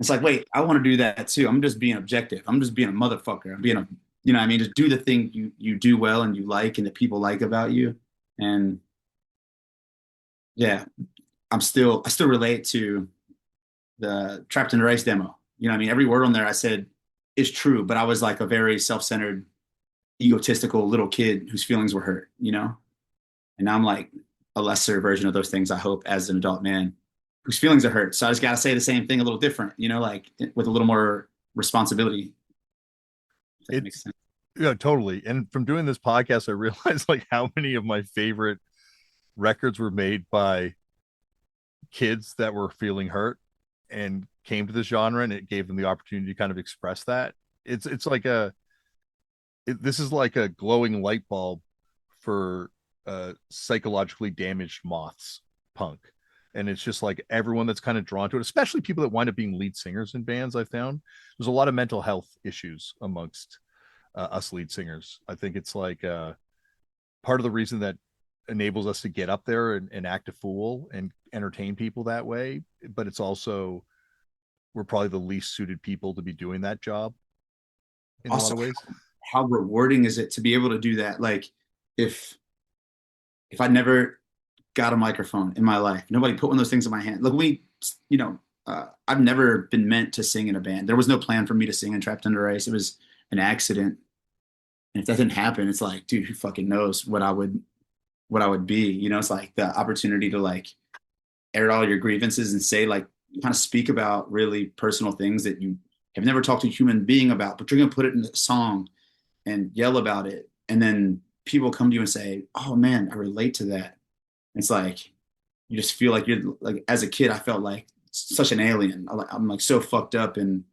It's like, wait, I want to do that too. I'm just being objective. I'm just being a motherfucker. I'm being a, what I mean? Just do the thing you do well and you like and that people like about you. And yeah, I still relate to the Trapped in the Rice demo. I mean? Every word on there I said is true, but I was like a very self-centered, egotistical little kid whose feelings were hurt, And now I'm like a lesser version of those things, I hope, as an adult man whose feelings are hurt. So I just got to say the same thing a little different, like with a little more responsibility. If that makes It's sense. yeah, totally. And from doing this podcast, I realized like how many of my favorite records were made by kids that were feeling hurt and came to this genre, and it gave them the opportunity to kind of express that. It's like this is like a glowing light bulb for psychologically damaged moths punk. And it's just like everyone that's kind of drawn to it, especially people that wind up being lead singers in bands. I found there's a lot of mental health issues amongst us lead singers. I think it's like part of the reason that enables us to get up there and act a fool and entertain people that way. But it's also, we're probably the least suited people to be doing that job in a lot Also, of ways. how rewarding is it to be able to do that? Like, if I never got a microphone in my life, nobody put one of those things in my hand. Look, I've never been meant to sing in a band. There was no plan for me to sing in Trapped Under Ice. It was an accident. And if that didn't happen, it's like, dude, who fucking knows what I would be? It's like the opportunity to like air all your grievances and say like kind of speak about really personal things that you have never talked to a human being about, but you're gonna put it in a song and yell about it. And then people come to you and say, oh man, I relate to that. It's like you just feel like you're like, as a kid, I felt like such an alien. I'm like so fucked up and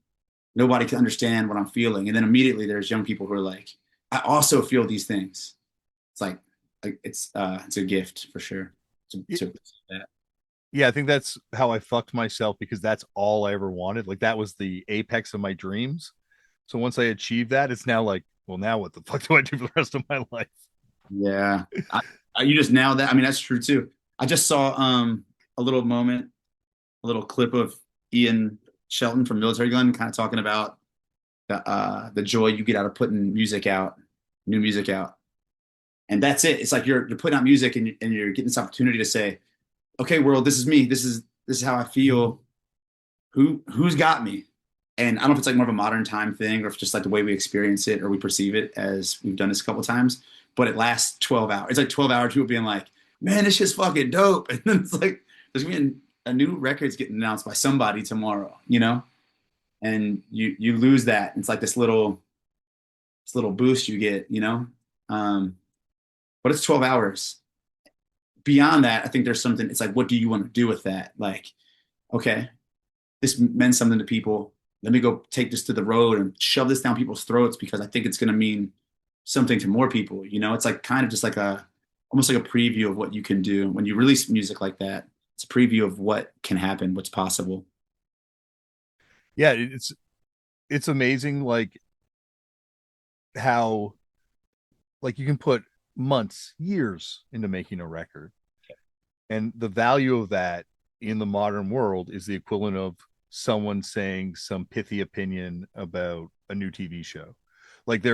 nobody can understand what I'm feeling. And then immediately there's young people who are like, I also feel these things. It's like it's a gift for sure to that. Yeah, I think that's how I fucked myself, because that's all I ever wanted. Like that was the apex of my dreams. So once I achieved that, it's now like, well, now what the fuck do I do for the rest of my life? Yeah. You just nailed that. I mean, that's true too. I just saw a little moment, a little clip of Ian Shelton from Military Gun kind of talking about the joy you get out of putting music out, new music out. And that's it. It's like you're putting out music and you're getting this opportunity to say, okay, world, this is me. This is how I feel. Who's got me? And I don't know if it's like more of a modern time thing or if just like the way we experience it or we perceive it, as we've done this a couple of times, but it lasts 12 hours. It's like 12 hours, people being like, man, this shit's fucking dope. And then it's like, there's gonna be a new record's getting announced by somebody tomorrow, and you lose that. It's like this little boost you get, but it's 12 hours. Beyond that, I think there's something, it's like, what do you want to do with that? Like, okay, this meant something to people. Let me go take this to the road and shove this down people's throats because I think it's going to mean something to more people. It's like kind of just like almost like a preview of what you can do when you release music like that. It's a preview of what can happen, what's possible. Yeah, it's amazing like how like you can put months, years into making a record. And the value of that in the modern world is the equivalent of someone saying some pithy opinion about a new TV show. Like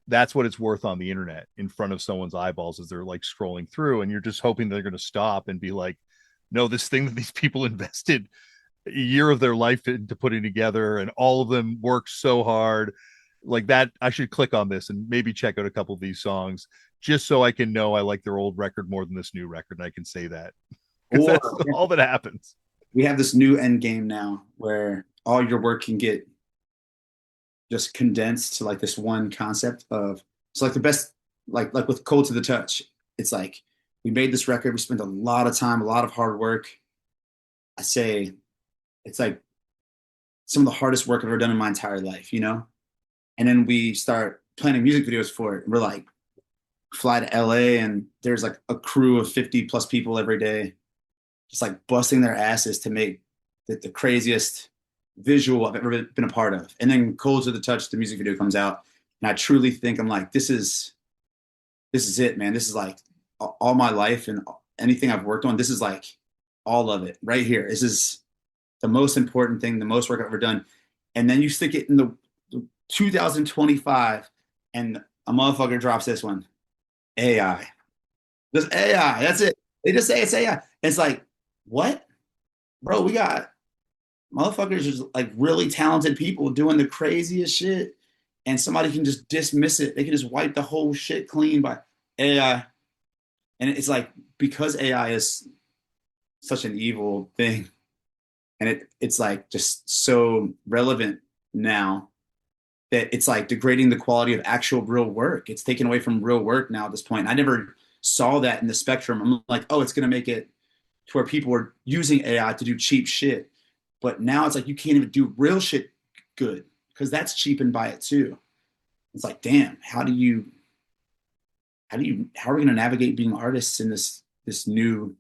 that's what it's worth on the internet in front of someone's eyeballs as they're like scrolling through, and you're just hoping they're going to stop and be like, no, this thing that these people invested a year of their life into putting together, and all of them work so hard. Like that, I should click on this and maybe check out a couple of these songs just so I can know I like their old record more than this new record, and I can say that because Or that's all that happens. we have this new end game now where all your work can get just condensed to like this one concept of it's like the best like with Cold to the Touch. It's like we made this record, we spent a lot of time, a lot of hard work. I say it's like some of the hardest work I've ever done in my entire life, you know? And then we start planning music videos for it. And we're like, fly to LA and there's like a crew of 50 plus people every day, just like busting their asses to make the craziest visual I've ever been a part of. And then Cold to the Touch, the music video comes out. And I truly think I'm like, this is it, man. This is like all my life and anything I've worked on. This is like all of it right here. This is the most important thing, the most work I've ever done. And then you stick it in the 2025 and a motherfucker drops this one. AI. Just AI. That's it. They just say it's AI. It's like, what? Bro, we got motherfuckers just like really talented people doing the craziest shit. And somebody can just dismiss it. They can just wipe the whole shit clean by AI. And it's like because AI is such an evil thing, and it's like just so relevant now that it's like degrading the quality of actual real work. It's taken away from real work now at this point. I never saw that in the spectrum. I'm like, oh, it's going to make it to where people are using AI to do cheap shit. But now it's like you can't even do real shit good because that's cheapened by it too. It's like, damn, how are we going to navigate being artists in this new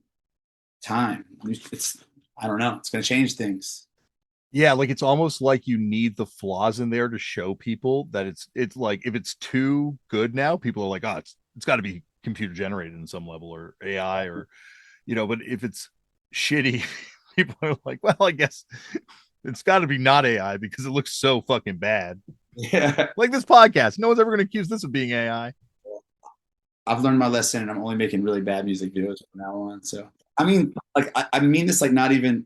time? It's I don't know. It's going to change things. Yeah, like it's almost like you need the flaws in there to show people that it's like if it's too good now, people are like, oh, it's got to be computer generated in some level or AI or but if it's shitty, people are like, well, I guess it's got to be not AI because it looks so fucking bad. Yeah. Like this podcast, no one's ever going to accuse this of being AI. I've learned my lesson and I'm only making really bad music videos from now on. So, I mean, like, I mean this like not even,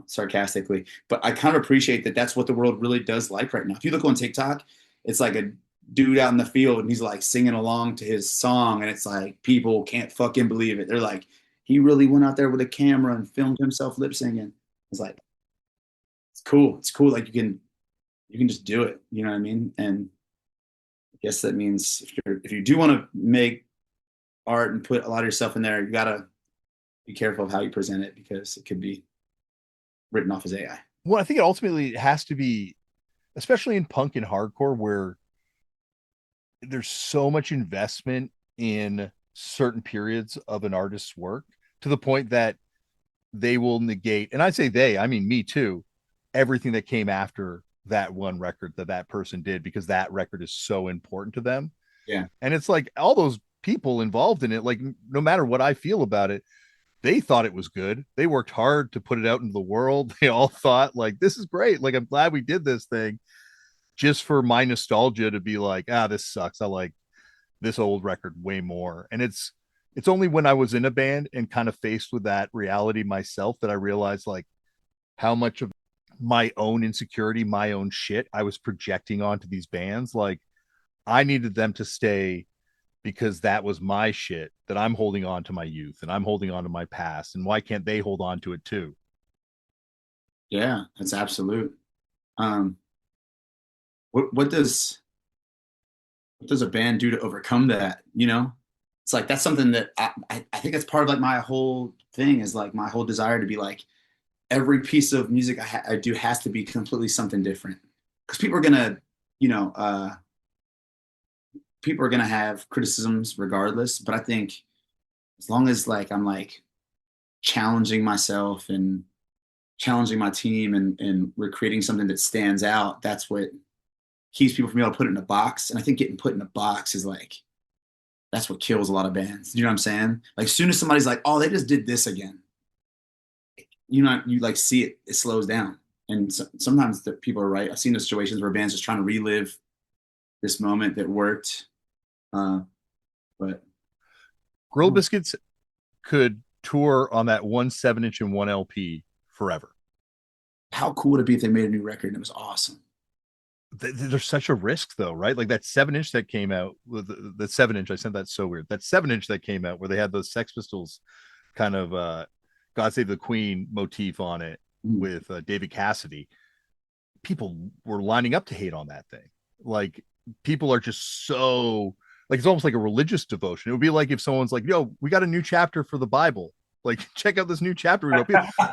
sarcastically, but I kind of appreciate that that's what the world really does like right now. If you look on TikTok, it's like a dude out in the field and he's like singing along to his song and it's like people can't fucking believe it. They're like, he really went out there with a camera and filmed himself lip singing. It's like, it's cool. It's cool. Like you can just do it. You know what I mean? And I guess that means if you do want to make art and put a lot of yourself in there, you gotta be careful of how you present it because it could be written off as AI. Well, I think it ultimately has to be, especially in punk and hardcore, where there's so much investment in certain periods of an artist's work to the point that they will negate, and I say they, I mean me too, everything that came after that one record that person did because that record is so important to them. Yeah. And it's like all those people involved in it, like no matter what I feel about it, they thought it was good. They worked hard to put it out into the world. They all thought like this is great. Like I'm glad we did this thing just for my nostalgia to be like, this sucks. I like this old record way more. And it's only when I was in a band and kind of faced with that reality myself that I realized like how much of my own insecurity, my own shit I was projecting onto these bands. Like I needed them to stay because that was my shit that I'm holding on to my youth and I'm holding on to my past. And why can't they hold on to it too? Yeah, that's absolute. Um, what does a band do to overcome that? It's like that's something that I think that's part of like my whole thing is like my whole desire to be like every piece of music I do has to be completely something different because you know, uh, people are gonna have criticisms regardless. But I think as long as like I'm like challenging myself and challenging my team and we're creating something that stands out, that's what keeps people from being able to put it in a box. And I think getting put in a box is like that's what kills a lot of bands. You know what I'm saying? Like as soon as somebody's like, oh, they just did this again, you like see it, it slows down. And sometimes the people are right. I've seen those situations where bands just trying to relive this moment that worked. But Grill Biscuits could tour on that one 7-inch and one LP forever. How cool would it be if they made a new record and it was awesome? There's such a risk though, right? Like that 7 inch that came out with the 7 inch. I said that's so weird. That 7 inch that came out where they had those Sex Pistols kind of God Save the Queen motif on it Mm. with David Cassidy. People were lining up to hate on that thing. Like people are just so like it's almost like a religious devotion. It would be like if someone's like, "Yo, we got a new chapter for the Bible. Like, check out this new chapter we wrote."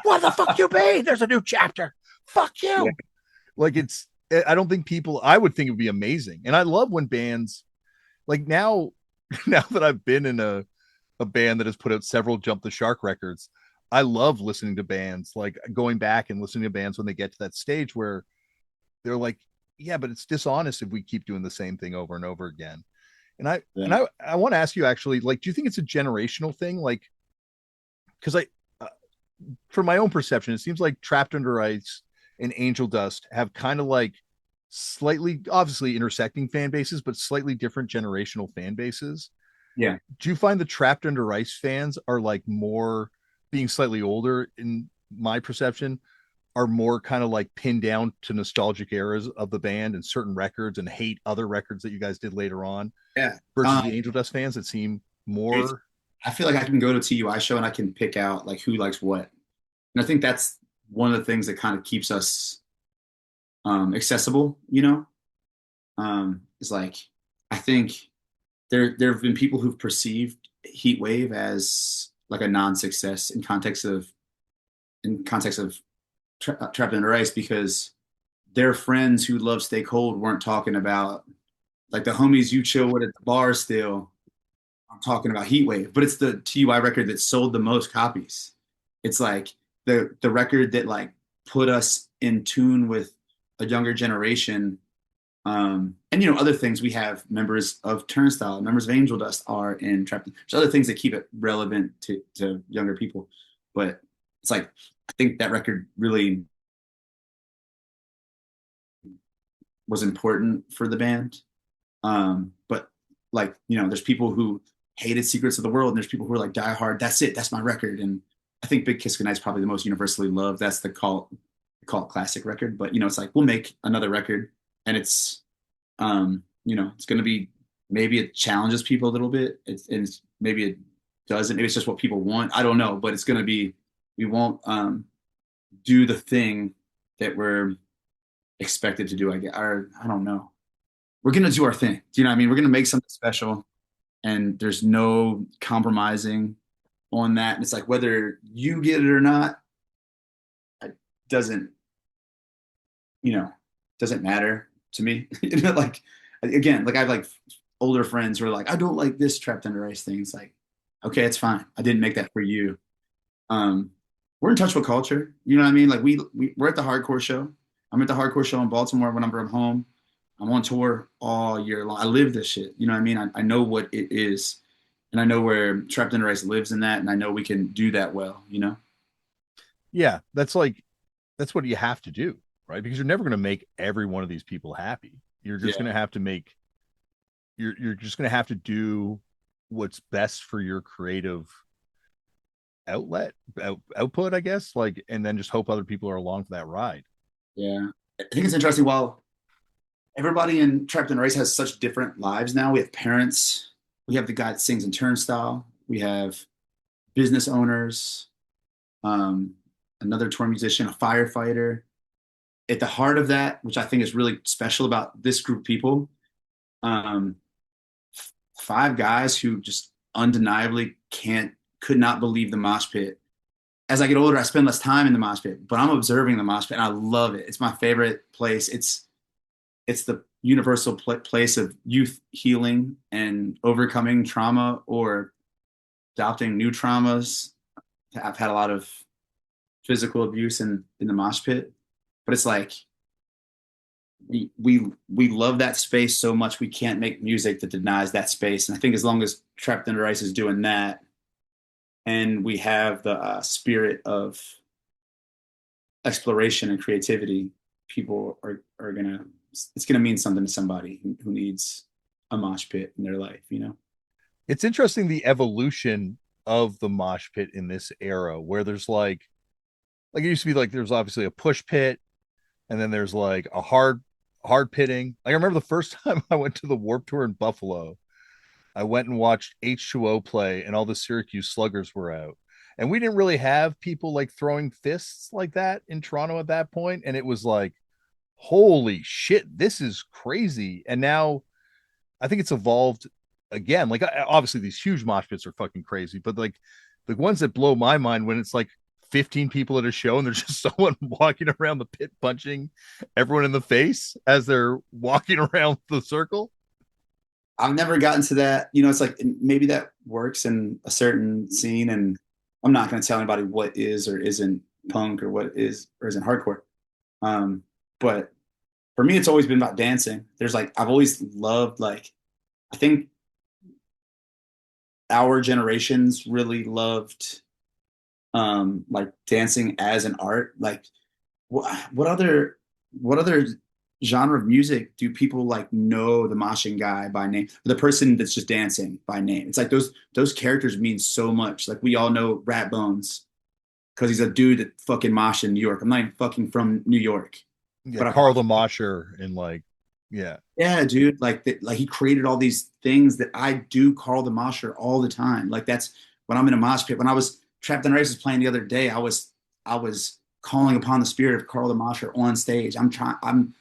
What the fuck you mean? There's a new chapter. Fuck Yeah, you. Like it's. I don't think people. I would think it would be amazing, and I love when bands like now. Now that I've been in a band that has put out several Jump the Shark records, I love listening to bands like going back and listening to bands when they get to that stage where they're like, yeah, but it's dishonest if we keep doing the same thing over and over again. And I yeah, and I want to ask you actually, like, do you think it's a generational thing? Like, because uh, from my own perception, it seems like Trapped Under Ice and Angel Dust have kind of like slightly, obviously intersecting fan bases, but slightly different generational fan bases. yeah. Do you find the Trapped Under Ice fans are like more being slightly older in my perception? Are more kind of like pinned down to nostalgic eras of the band and certain records and hate other records that you guys did later on Yeah. versus the Angel Dust fans that seem It's, more. I feel like I can go to TUI show and I can pick out like who likes what. And I think that's one of the things that kind of keeps us accessible, you know? It's like I think there have been people who've perceived Heat Wave as like a non-success in context of Trapped Under Ice because their friends who love Stay Cold weren't talking about like the homies you chill with at the bar still. I'm talking about Heat Wave, but it's the TUI record that sold the most copies. It's like the record that like put us in tune with a younger generation. And other things we have members of Turnstile, members of Angel Dust are in Trap. There's other things that keep it relevant to younger people, but it's like I think that record really was important for the band. But like there's people who hated Secrets of the World, and there's people who are like Die Hard. That's it. That's my record. And I think Big Kiss Goodnight is probably the most universally loved. That's the cult classic record. But it's like we'll make another record, and it's going to be maybe it challenges people a little bit. Maybe it doesn't. Maybe it's just what people want. I don't know. But it's going to be we won't do the thing that we're expected to do. I guess, or I don't know. We're gonna do our thing. Do you know what I mean? We're gonna make something special, and there's no compromising on that. And it's like whether you get it or not, it doesn't you know doesn't matter to me. Like again, like I have like older friends who are like, I don't like this Trapped Under Ice thing. It's like, okay, it's fine. I didn't make that for you. Um, we're in touch with culture. You know what I mean? Like we're at the hardcore show. I'm at the hardcore show in Baltimore whenever I'm home. I'm on tour all year long. I live this shit. You know what I mean? I know what it is, and I know where Trapped Under Ice lives in that, and I know we can do that well. Yeah, that's what you have to do, right? Because you're never going to make every one of these people happy. You're just Yeah, going to have to make you're just going to have to do what's best for your creative output, I guess, like, and then just hope other people are along for that ride. yeah. I think it's interesting. While everybody in Trapped Under Ice has such different lives now, we have parents. We have the guy that sings in Turnstile. We have business owners. Um, another tour musician, a firefighter. At the heart of that, which I think is really special about this group of people, um, five guys who just undeniably could not believe the mosh pit. As I get older, I spend less time in the mosh pit, but I'm observing the mosh pit and I love it. It's my favorite place. It's the universal place of youth healing and overcoming trauma or adopting new traumas. I've had a lot of physical abuse in the mosh pit, but it's like we love that space so much we can't make music that denies that space. And I think as long as Trapped Under Ice is doing that, and we have the spirit of exploration and creativity, people are gonna it's gonna mean something to somebody who needs a mosh pit in their life. It's interesting the evolution of the mosh pit in this era where there's like Like it used to be like there's obviously a push pit, and then there's like a hard pitting. Like I remember the first time I went to the Warp Tour in Buffalo, I went and watched H2O play, and all the Syracuse Sluggers were out. And we didn't really have people like throwing fists like that in Toronto at that point. And it was like, holy shit, this is crazy. And now I think it's evolved again. Like obviously these huge mosh pits are fucking crazy, but like the ones that blow my mind when it's like 15 people at a show and there's just someone walking around the pit punching everyone in the face as they're walking around the circle. I've never gotten to that. You know, it's like maybe that works in a certain scene, and I'm not going to tell anybody what is or isn't punk or what is or isn't hardcore. Um, but for me, it's always been about dancing. There's like I've always loved like I think our generations really loved like dancing as an art. Like what other genre of music do people like know the moshing guy by name? The person that's just dancing by name. It's like those characters mean so much. Like we all know Rat Bones because he's a dude that fucking mosh in New York. I'm not even fucking from New York, Yeah, but I've Carl the watched. Mosher and like, yeah. Yeah, dude. Like he created all these things that I do Carl the Mosher all the time. Like that's when I'm in a mosh pit. When I was Trapped in Races playing the other day, I was calling upon the spirit of Carl the Mosher on stage. I'm trying. I'm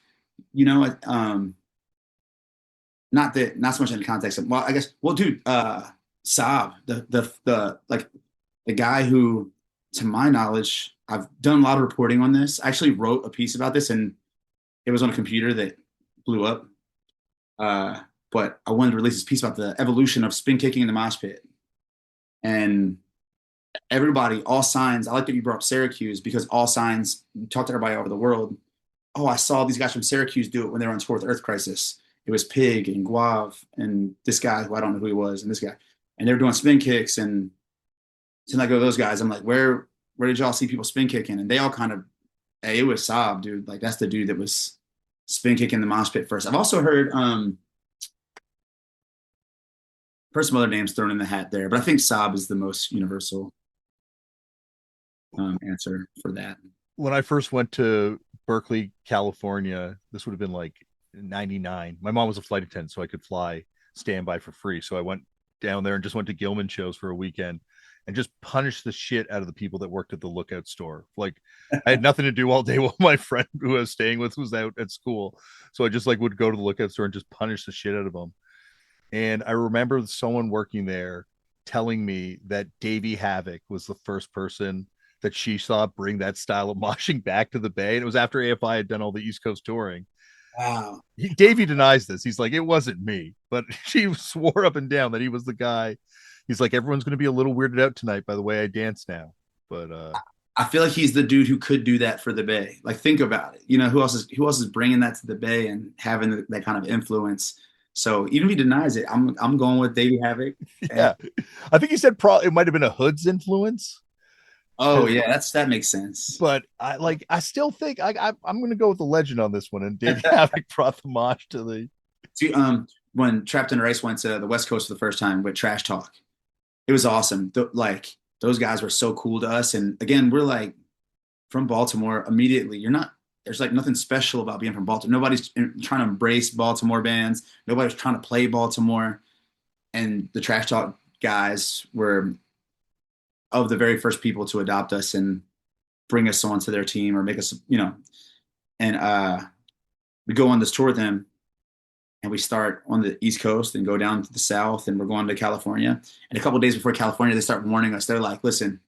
you know not so much in the context of well, I guess well, dude, Saab, the like the guy who, to my knowledge, I've done a lot of reporting on this. I actually wrote a piece about this, and it was on a computer that blew up. Uh, but I wanted to release this piece about the evolution of spin kicking in the mosh pit. And everybody, all signs, I like that you brought up Syracuse because all signs, you talk to everybody over the world. Oh, I saw these guys from Syracuse do it when they were on tour with Earth Crisis. It was Pig and Guav and this guy who I don't know who he was and this guy. And they were doing spin kicks. And so I go to those guys, I'm like, where did y'all see people spin kicking? And they all kind of, hey, it was Saab, dude. Like that's the dude that was spin kicking the mosh pit first. I've also heard heard some other names thrown in the hat there, but I think Saab is the most universal answer for that. When I first went to Berkeley, California, this would have been like 99. My mom was a flight attendant, so I could fly standby for free. So I went down there and just went to Gilman shows for a weekend and just punished the shit out of the people that worked at the Lookout store. Like I had nothing to do all day while my friend who I was staying with was out at school. So I just like would go to the Lookout store and just punish the shit out of them. And I remember someone working there telling me that Davey Havoc was the first person that she saw bring that style of moshing back to the Bay. And it was after AFI had done all the East Coast touring. Wow. Davey denies this. He's like, it wasn't me, but she swore up and down that he was the guy. He's like, everyone's going to be a little weirded out tonight by the way I dance now. But I feel like he's the dude who could do that for the Bay. Like, think about it. You know, who else is bringing that to the Bay and having that kind of influence? So even if he denies it, I'm going with Davey Havoc. And yeah, I think he said it might have been a Hood's influence. oh yeah, that makes sense. But I still think I'm going to go with the legend on this one. And Davey Havoc brought the mosh to the. See, when Trapped in Rice went to the West Coast for the first time with Trash Talk, it was awesome. Like those guys were so cool to us. And again, we're like from Baltimore. Immediately, you're not. There's like nothing special about being from Baltimore. Nobody's trying to embrace Baltimore bands. Nobody's trying to play Baltimore. And the Trash Talk guys were of the very first people to adopt us and bring us onto their team or make us, and we go on this tour with them and we start on the East Coast and go down to the South and we're going to California. And a couple of days before California, they start warning us. They're like, listen,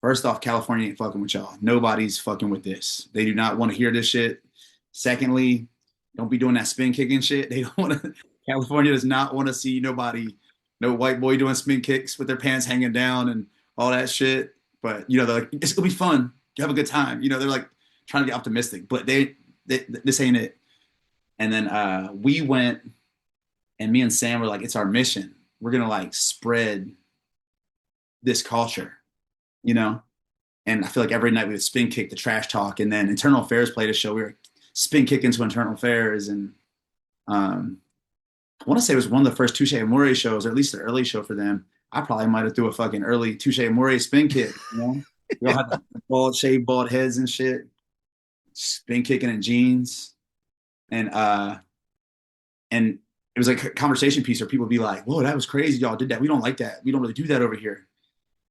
first off, California ain't fucking with y'all. Nobody's fucking with this. They do not want to hear this shit. Secondly, don't be doing that spin kicking shit. They don't want to, California does not want to see no white boy doing spin kicks with their pants hanging down and all that shit. But, they're like, it's going to be fun. You have a good time. They're like trying to be optimistic, but this ain't it. And then we went and me and Sam were like, it's our mission. We're going to like spread this culture, And I feel like every night we would spin kick the Trash Talk, and then Internal Affairs played a show. We were spin kicking to Internal Affairs, and I want to say it was one of the first Touche Amore shows, or at least the early show for them. I probably might have threw a fucking early Touche Amore spin kick. We all had the shaved bald heads and shit, spin kicking in jeans, and and it was like a conversation piece where people would be like, "Whoa, that was crazy! Y'all did that. We don't like that. We don't really do that over here."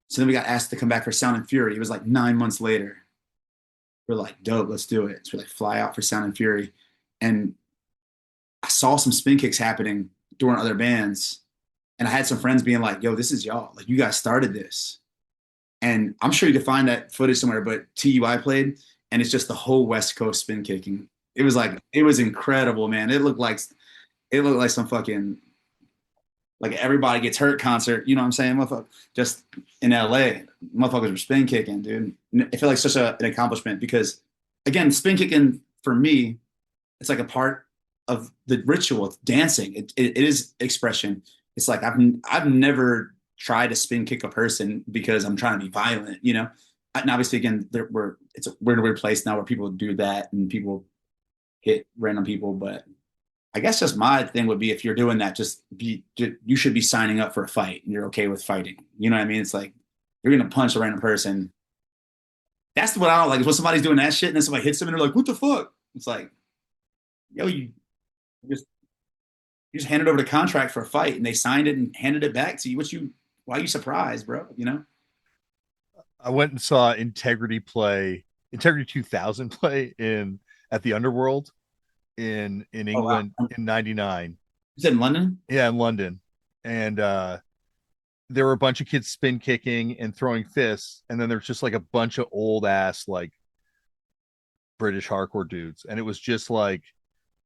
So then we got asked to come back for Sound and Fury. It was like 9 months later. We're like, "Dope, let's do it." So we like fly out for Sound and Fury, and I saw some spin kicks happening during other bands, and I had some friends being like, "Yo, this is y'all. Like, you guys started this." And I'm sure you could find that footage somewhere, but TUI played, and it's just the whole West Coast spin kicking. It was like it was incredible, man. It looked like some fucking like everybody gets hurt concert. You know what I'm saying? Motherfucker, just in LA, motherfuckers were spin kicking, dude. I feel like such an accomplishment because again, spin kicking for me, it's like a part of the ritual. It's dancing. It is expression. It's like I've never tried to spin kick a person because I'm trying to be violent, you know. And obviously, again, it's a weird place now where people do that and people hit random people. But I guess just my thing would be if you're doing that, you should be signing up for a fight and you're okay with fighting. You know what I mean? It's like you're gonna punch a random person. That's what I don't like. Is when somebody's doing that shit and then somebody hits them and they're like, "What the fuck?" It's like, yo, just you just handed over the contract for a fight and they signed it and handed it back to you. Why are you surprised, bro? You know? I went and saw Integrity 2000 play in at the Underworld in Oh wow. England in '99. You said in London? Yeah, in London, and there were a bunch of kids spin kicking and throwing fists, and then there's just like a bunch of old ass like British hardcore dudes, and it was just like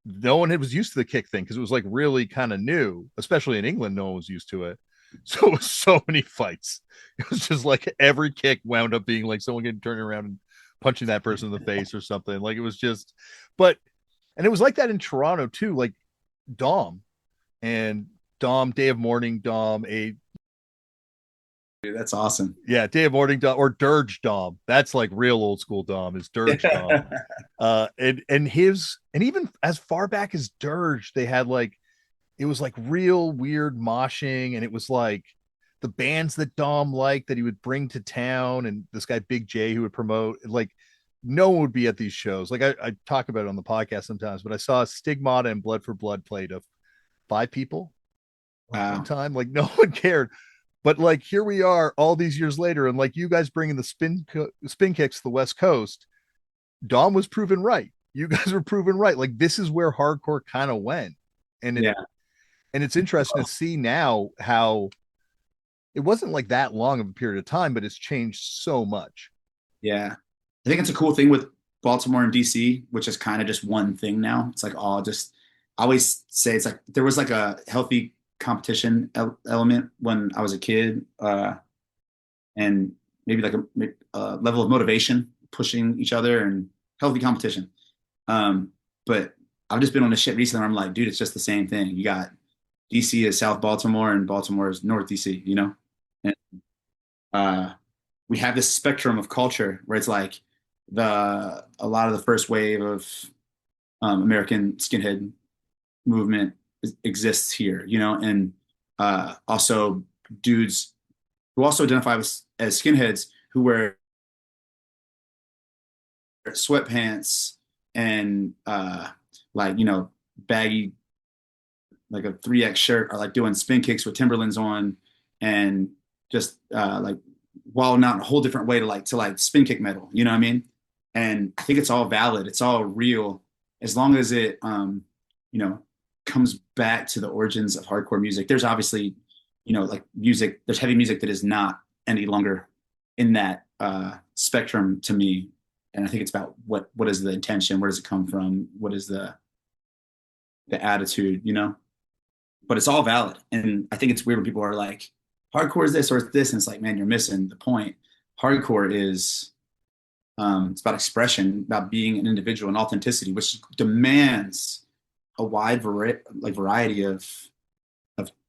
no one was used to the kick thing because it was like really kind of new, especially in England. No one was used to it, so it was so many fights. It was just like every kick wound up being like someone getting turned around and punching that person in the face or something. Like it was just, but and it was like that in Toronto too. Like Dom and Dom, Day of Mourning Dom, a Dude, that's awesome. yeah, Day of Mourning Dom or Dirge Dom. That's like real old school Dom is Dirge Dom. And even as far back as Dirge, they had like it was like real weird moshing, and it was like the bands that Dom liked that he would bring to town, and this guy Big J who would promote like no one would be at these shows. Like I talk about it on the podcast sometimes, but I saw Stigmata and Blood for Blood played of 5 people one Wow. time. Like no one cared. But like here we are all these years later, and like you guys bringing the spin kicks to the West Coast, Dom was proven right. You guys were proven right. Like this is where hardcore kind of went, and Yeah. it's interesting to see now how it wasn't like that long of a period of time, but it's changed so much. Yeah. I think it's a cool thing with Baltimore and DC, which is kind of just one thing now. It's like all just, I always say it's like there was like a healthy competition element when I was a kid, and maybe like a level of motivation, pushing each other and healthy competition. But I've just been on this shit recently where I'm like, dude, it's just the same thing. You got DC is South Baltimore and Baltimore is North DC, you know? And uh, we have this spectrum of culture where it's like a lot of the first wave of American skinhead movement exists here, you know, and also dudes who also identify as skinheads who wear sweatpants and like you know baggy like a 3X shirt are like doing spin kicks with Timberlands on and just like wilding out in a whole different way to like spin kick metal, you know what I mean? And I think it's all valid, it's all real, as long as it you know comes back to the origins of hardcore music. There's obviously, you know, like music, there's heavy music that is not any longer in that spectrum to me. And I think it's about what is the intention, where does it come from, what is the attitude, you know? But it's all valid. And I think it's weird when people are like, hardcore is this or it's this. And it's like, man, you're missing the point. Hardcore is, it's about expression, about being an individual and authenticity, which demands a wide variety of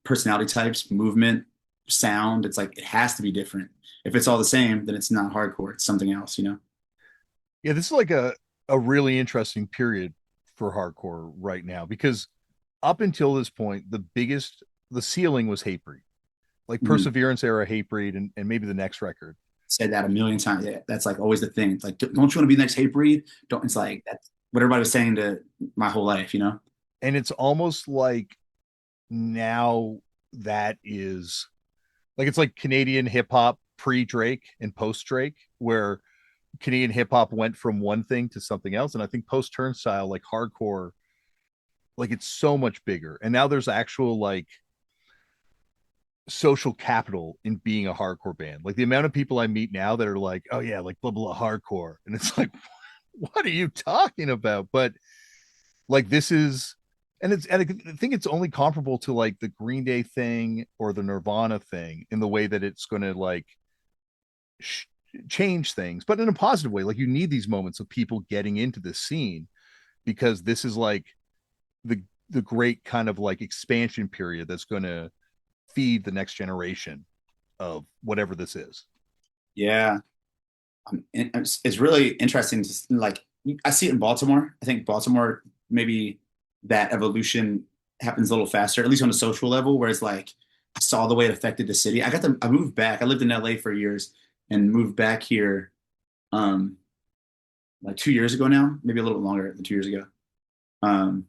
personality types, movement, sound. It's like, it has to be different. If it's all the same, then it's not hardcore. It's something else, you know? Yeah, this is like a really interesting period for hardcore right now because up until this point, the ceiling was Hatebreed, like Mhm. Perseverance era Hatebreed and maybe the next record. said that a million times. Yeah, that's like always the thing. It's like, don't you want to be the next Hatebreed? Don't. It's like that's what everybody was saying to my whole life, you know? And it's almost like now that is like it's like Canadian hip hop pre Drake and post Drake, where Canadian hip hop went from one thing to something else. And I think post Turnstile, like hardcore, like it's so much bigger. And now there's actual like social capital in being a hardcore band. Like the amount of people I meet now that are like, oh yeah, like blah blah hardcore. And it's like, what are you talking about? But like this is and I think it's only comparable to like the Green Day thing or the Nirvana thing in the way that it's going to like sh- change things, but in a positive way. Like you need these moments of people getting into this scene because this is like the the great kind of like expansion period that's going to feed the next generation of whatever this is. Yeah. It's really interesting to like I see it in Baltimore. I think Baltimore maybe that evolution happens a little faster, at least on a social level, where it's like I saw the way it affected the city. I moved back. I lived in LA for years and moved back here um like 2 years ago now, maybe a little bit longer than 2 years ago. Um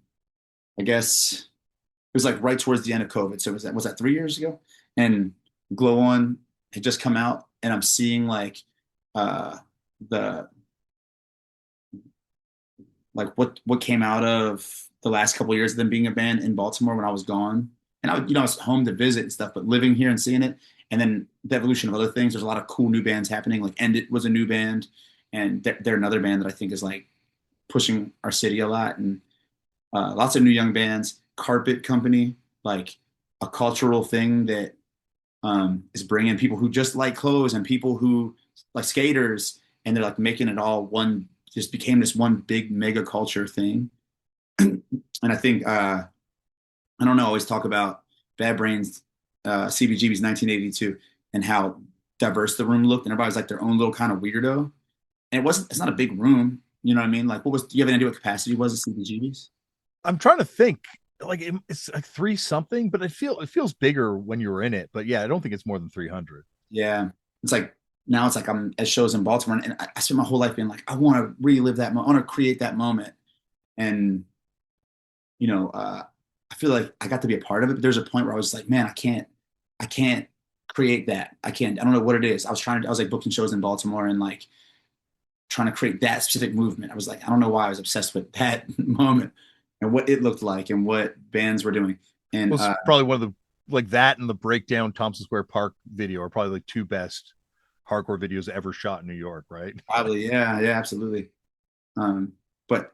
I guess it was like right towards the end of COVID. So was that 3 years ago? And Glow On had just come out and I'm seeing like uh the like what came out of the last couple of years of them being a band in Baltimore when I was gone. And I was home to visit and stuff, but living here and seeing it, and then the evolution of other things. There's a lot of cool new bands happening. Like End It was a new band, and they're another band that I think is like pushing our city a lot, and lots of new young bands. Carpet Company, like a cultural thing that is bringing people who just like clothes and people who like skaters, and they're like making it all one. Just became this one big mega culture thing. And I think I don't know. I always talk about Bad Brains, CBGB's 1982, and how diverse the room looked, and everybody's like their own little kind of weirdo. And it wasn't. It's not a big room. You know what I mean? Like, what was? Do you have any idea what capacity was at CBGB's? I'm trying to think. Like it's like three something, but it feels bigger when you're in it. But yeah, I don't think it's more than 300. Yeah, it's like now it's like I'm at shows in Baltimore, and I spent my whole life being like, I want to relive that moment. I want to create that moment, and I feel like I got to be a part of it. But there's a point where I was like, man, I can't create that. I don't know what it is. I was like booking shows in Baltimore and like trying to create that specific movement. I was like, I don't know why I was obsessed with that moment and what it looked like and what bands were doing. And Well, it's probably one of the like that and the breakdown Thompson Square Park video are probably like two best hardcore videos ever shot in New York, right? probably, yeah, yeah, absolutely. But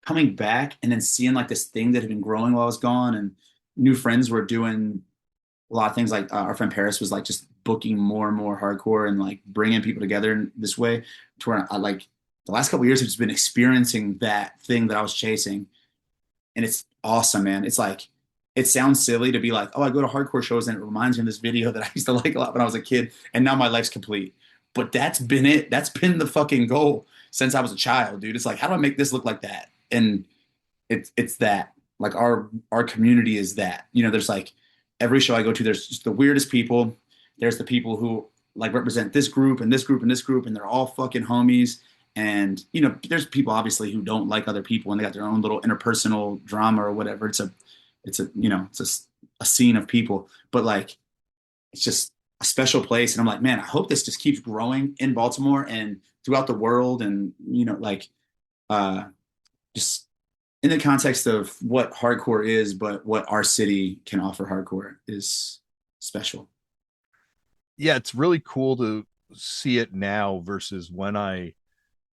coming back and then seeing like this thing that had been growing while I was gone, and new friends were doing a lot of things. Like our friend Paris was like just booking more and more hardcore and like bringing people together in this way. To where I like the last couple of years have just been experiencing that thing that I was chasing, and it's awesome, man. It's like it sounds silly to be like, oh, I go to hardcore shows and it reminds me of this video that I used to like a lot when I was a kid, and now my life's complete. But that's been it. That's been the fucking goal since I was a child, dude. It's like, how do I make this look like that? And it's that. Like our community is that. There's like every show I go to, there's just the weirdest people. There's the people who like represent this group and this group and this group, and they're all fucking homies. And there's people obviously who don't like other people, and they got their own little interpersonal drama or whatever. It's a scene of people, but like it's just a special place. And I'm like, man, I hope this just keeps growing in Baltimore and throughout the world. And like uh, just in the context of what hardcore is, but what our city can offer hardcore is special. Yeah, it's really cool to see it now versus when I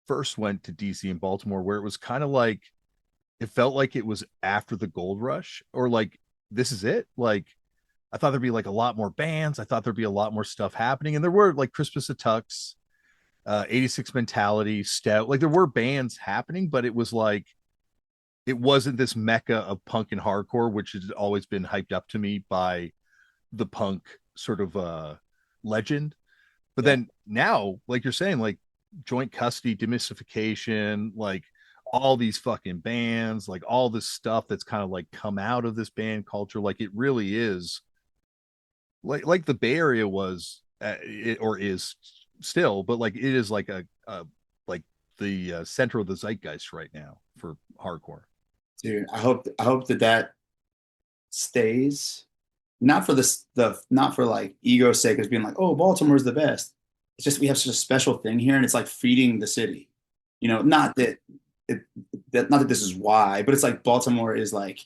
first went to DC and Baltimore, where it was kind of like it felt like it was after the gold rush, or like this is it. Like I thought there'd be like a lot more bands. I thought there'd be a lot more stuff happening, and there were like Crispus Attucks, 86 Mentality, Stout. Like there were bands happening, but it was like it wasn't this mecca of punk and hardcore, which has always been hyped up to me by the punk sort of legend. But Yeah. then now, like you're saying, like joint custody, demystification, like all these fucking bands, like all this stuff that's kind of like come out of this band culture, like it really is like the Bay Area was or is still, but like it is like a like the center of the zeitgeist right now for hardcore. Dude, I hope that stays. Not for this the not for like ego's sake of being like, oh, Baltimore's the best. It's just we have such a special thing here, and it's like feeding the city. Not that it not that this is why, but it's like Baltimore is like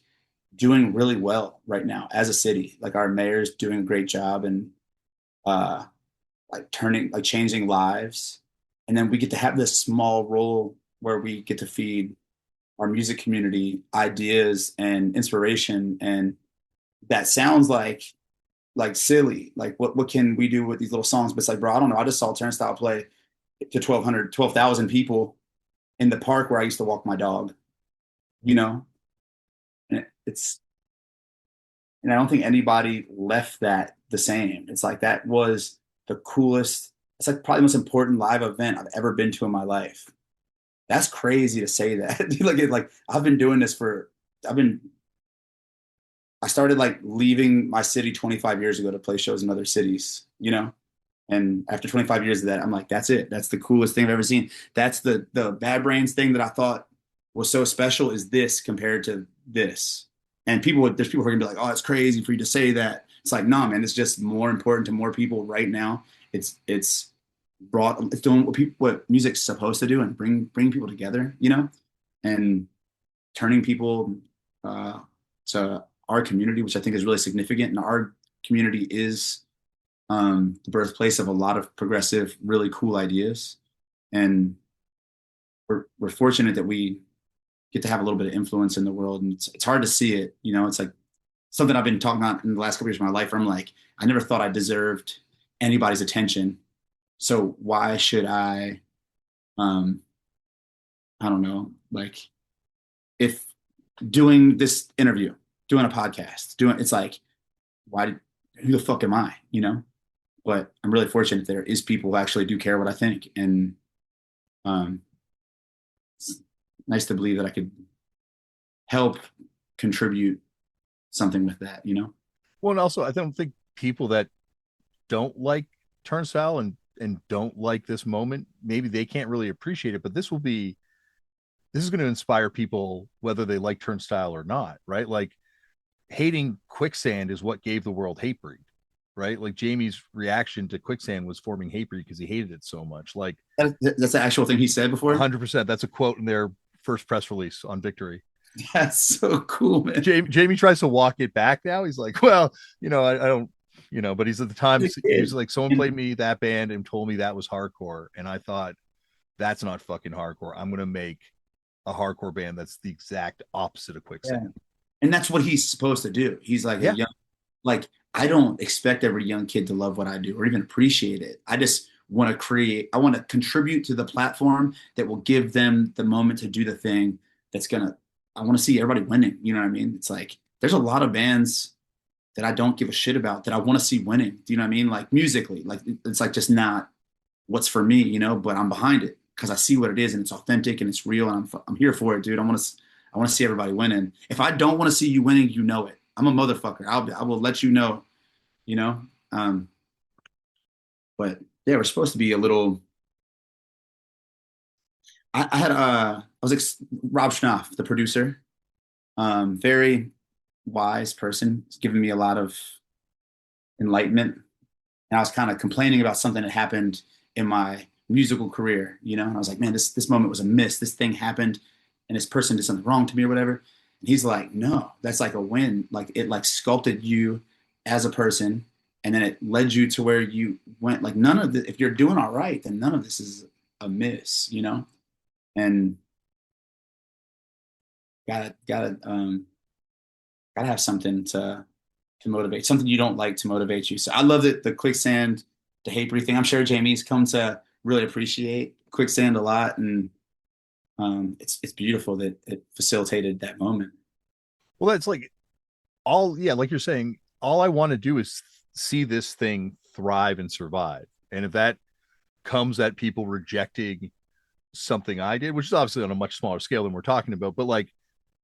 doing really well right now as a city. Like our mayor's doing a great job and uh like changing lives. And then we get to have this small role where we get to feed our music community ideas and inspiration. And that sounds like silly. Like what can we do with these little songs? But it's like, bro, I don't know. I just saw Turnstile play to 12,000 people in the park where I used to walk my dog, you know? And it's and I don't think anybody left that the same. It's like that was the coolest, it's like probably the most important live event I've ever been to in my life. That's crazy to say that. Like I've been doing this for I've been I started like leaving my city 25 years ago to play shows in other cities, you know? And after 25 years of that, I'm like, that's it. That's the coolest thing I've ever seen. That's the Bad Brains thing that I thought was so special is this compared to this. And there's people who are gonna be like, oh, it's crazy for you to say that. It's like, nah, man, it's just more important to more people right now. It's doing what music's supposed to do and bring people together, and turning people uh, to our community, which I think is really significant. And our community is the birthplace of a lot of progressive, really cool ideas. And we're fortunate that we get to have a little bit of influence in the world. And it's hard to see it. It's like something I've been talking about in the last couple years of my life where I'm like, I never thought I deserved anybody's attention. So why should um, I don't know, like if doing this interview, doing a podcast, it's like, who the fuck am I, But I'm really fortunate there is people who actually do care what I think. And um, it's nice to believe that I could help contribute something with that. Well, and also I don't think people that don't like Turnstile and don't like this moment, maybe they can't really appreciate it, but this is going to inspire people whether they like Turnstile or not, right? Like hating Quicksand is what gave the world Hatebreed, right? Like Jamie's reaction to Quicksand was forming Hatebreed because he hated it so much. Like that's the actual thing he said before. 100%. That's a quote in their first press release on Victory. That's so cool, man. Jamie tries to walk it back now. He's like, well, I don't, but he's at the time, he's like, someone played me that band and told me that was hardcore. And I thought, that's not fucking hardcore. I'm going to make a hardcore band that's the exact opposite of Quicksand. Yeah. And that's what he's supposed to do. He's like yeah. I don't expect every young kid to love what I do or even appreciate it. I just want to I want to contribute to the platform that will give them the moment to do the thing I want to see everybody winning. You know what I mean? It's like, there's a lot of bands that I don't give a shit about that I want to see winning. Do you know what I mean? Like musically, like it's like just not what's for me, but I'm behind it because I see what it is and it's authentic and it's real and I'm here for it, dude. I want to see everybody winning. If I don't want to see you winning, you know it. I'm a motherfucker. I will let you know, but yeah, we're supposed to be a little. I was like Rob Schnaff, the producer, very wise person. He's given me a lot of enlightenment. And I was kind of complaining about something that happened in my musical career, and I was like, man, this moment was a miss. This thing happened and this person did something wrong to me or whatever. And he's like, no, that's like a win. Like it like sculpted you as a person and then it led you to where you went. Like none of if you're doing all right, then none of this is a miss, and gotta have something to motivate, something you don't like to motivate you. So I love the Quicksand, the Hatebreed thing. I'm sure Jamie's come to really appreciate Quicksand a lot, and it's beautiful that it facilitated that moment. Well, that's like like you're saying, all I want to do is see this thing thrive and survive. And if that comes at people rejecting something I did, which is obviously on a much smaller scale than we're talking about, but like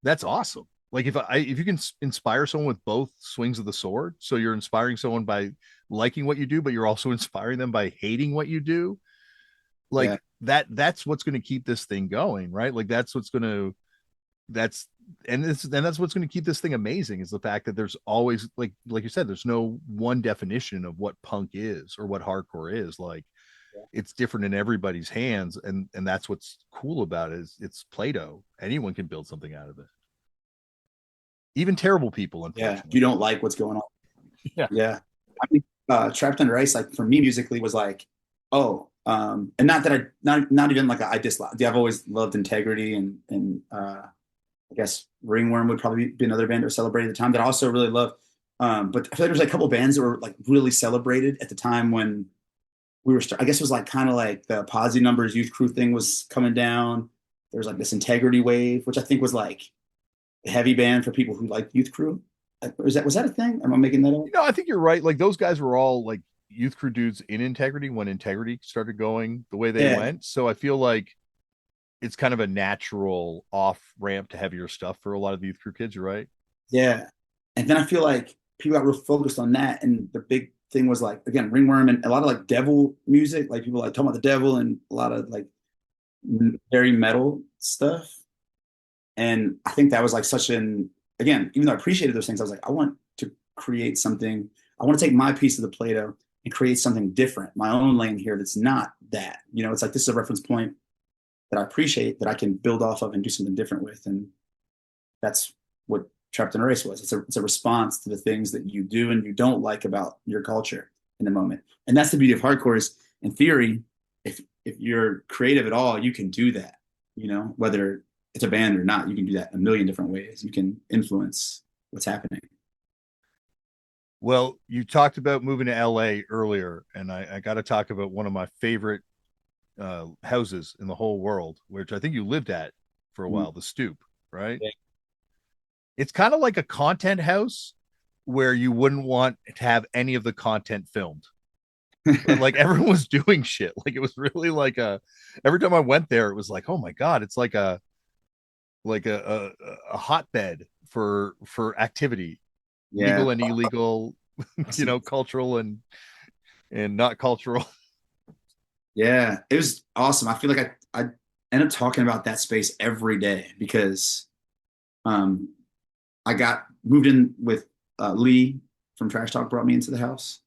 that's awesome. Like if you can inspire someone with both swings of the sword, so you're inspiring someone by liking what you do, but you're also inspiring them by hating what you do, Yeah. Like that's what's going to keep this thing going, right? Like that's what's going to that's and that's what's going to keep this thing amazing is the fact that there's always like you said, there's no one definition of what punk is or what hardcore is. Like it's different in everybody's hands, and that's what's cool about it is it's Play-Doh. Anyone can build something out of it, even terrible people, Yeah. unfortunately. You don't like what's going on. Yeah. Yeah. I mean, Trapped Under Ice, like for me musically was like, oh, and not that not even like I dislike. I've always loved Integrity and I guess Ringworm would probably be another band that was celebrated at the time that I also really love. But I feel like there's like a couple bands that were like really celebrated at the time when we were. I guess it was like kind of like the Posse Numbers Youth Crew thing was coming down. There was like this Integrity wave, which I think was like a heavy band for people who like Youth Crew. Was that a thing? Am I making that up? I think you're right. Like those guys were all like youth crew dudes in Integrity when Integrity started going the way they Yeah, went. So I feel like it's kind of a natural off ramp to heavier stuff for a lot of the youth crew kids. You're right. yeah. And then I feel like people got real focused on that, and the big thing was like again Ringworm and a lot of like devil music, like people like talking about the devil and a lot of like very metal stuff. And I think that was like such an again, even though I appreciated those things, I was like, I want to create something. I want to take my piece of the Play-Doh and create something different, my own lane here that's not that. It's like this is a reference point that I appreciate that I can build off of and do something different with. And that's what Trapped in a Race was. It's a response to the things that you do and you don't like about your culture in the moment. And that's the beauty of hardcore is in theory, if you're creative at all, you can do that, whether it's a band or not, you can do that in a million different ways. You can influence what's happening. Well, you talked about moving to LA earlier, and I got to talk about one of my favorite houses in the whole world, which I think you lived at for a while, the Stoop, right? Yeah. It's kind of like a content house where you wouldn't want to have any of the content filmed. But like everyone was doing shit. Like it was really like every time I went there, it was like, oh my God, it's like a hotbed for activity, Yeah. legal and illegal, cultural and not cultural. Yeah. It was awesome. I feel like I end up talking about that space every day because um, I got moved in with Lee from Trash Talk brought me into the house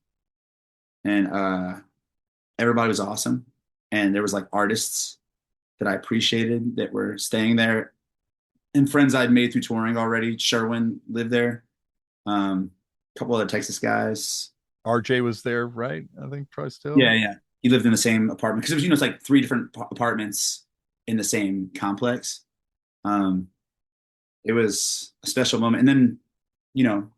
and everybody was awesome. And there was like artists that I appreciated that were staying there and friends I'd made through touring already. Sherwin lived there. A couple other Texas guys. RJ was there, right? I think probably still. Yeah, yeah. He lived in the same apartment because it was, it's like three different apartments in the same complex. Um, it was a special moment. And then, you know,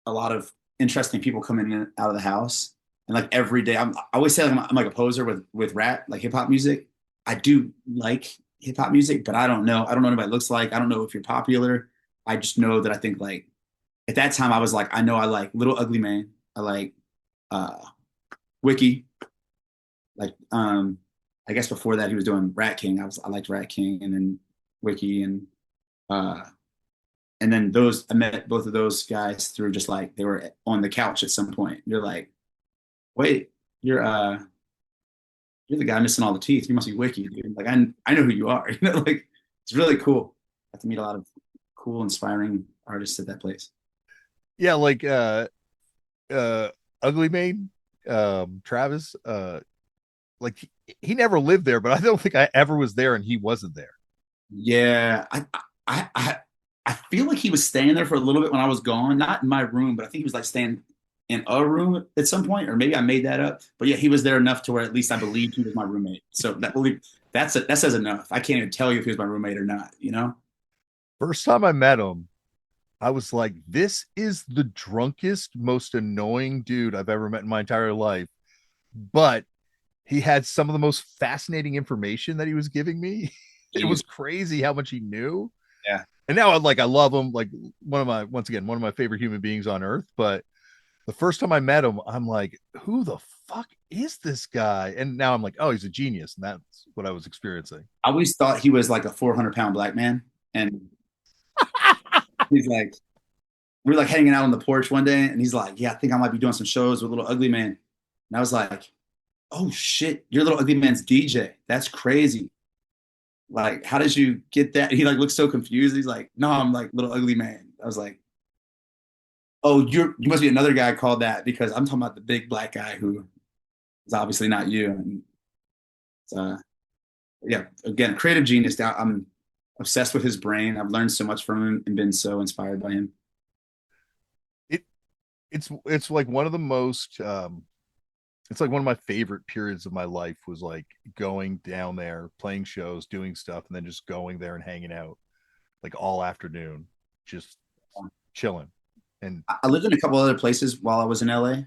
a lot of interesting people coming in and out of the house. And like every day, I always say I'm like a poser with rap, like hip hop music. I do like hip hop music, but I don't know. I don't know what anybody looks like. I don't know if you're popular. I just know that I think like at that time I was like, I know I like Little Ugly Mane. I like uh Wiki. Like I guess before that he was doing Rat King. I liked Rat King and then Wiki uh and then I met both of those guys through just like they were on the couch at some point. You're like, wait, you're the guy missing all the teeth. You must be Wiki, dude. Like I know who you are. Like it's really cool. I have to meet a lot of cool, inspiring artists at that place. Yeah, like uh Ugly Mane, Travis, like he never lived there, but I don't think I ever was there and he wasn't there. Yeah, I feel like he was staying there for a little bit when I was gone. Not in my room, but I think he was like staying in a room at some point, or maybe I made that up. But yeah, he was there enough to where at least I believed he was my roommate. So that says enough. I can't even tell you if he was my roommate or not. First time I met him, I was like, this is the drunkest, most annoying dude I've ever met in my entire life. But he had some of the most fascinating information that he was giving me. It was Jeez. crazy how much he knew. Yeah. And now I love him, like one of my favorite human beings on earth. But the first time I met him, I'm like, who the fuck is this guy? And now I'm like, oh, he's a genius. And that's what I was experiencing. I always thought he was like a 400-pound black man. And he's like, we were like hanging out on the porch one day, and he's like, yeah, I think I might be doing some shows with Little Ugly Man. And I was like, oh shit, you're Little Ugly Man's DJ. That's crazy. Like, how did you get that? He like looks so confused. He's like, no, I'm like Little Ugly Man. I was like, oh, you must be another guy called that because I'm talking about the big black guy who is obviously not you. And uh, yeah, again, creative genius. I'm obsessed with his brain. I've learned so much from him and been so inspired by him. It it's like one of the most it's like one of my favorite periods of my life was like going down there, playing shows, doing stuff, and then just going there and hanging out like all afternoon, just chilling. And I lived in a couple other places while I was in LA,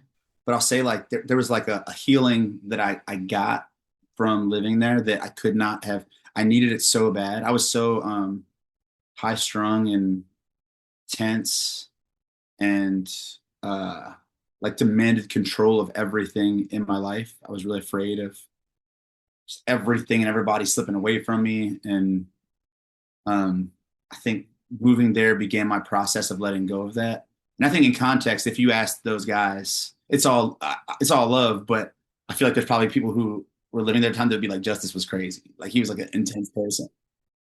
but I'll say like there was like a healing that I got from living there that I could not have. I needed it so bad. I was so high strung and tense and uh, like demanded control of everything in my life. I was really afraid of just everything and everybody slipping away from me. And I think moving there began my process of letting go of that. And I think in context, if you ask those guys, it's all love, but I feel like there's probably people who were living their time that'd be like Justice was crazy. Like he was like an intense person.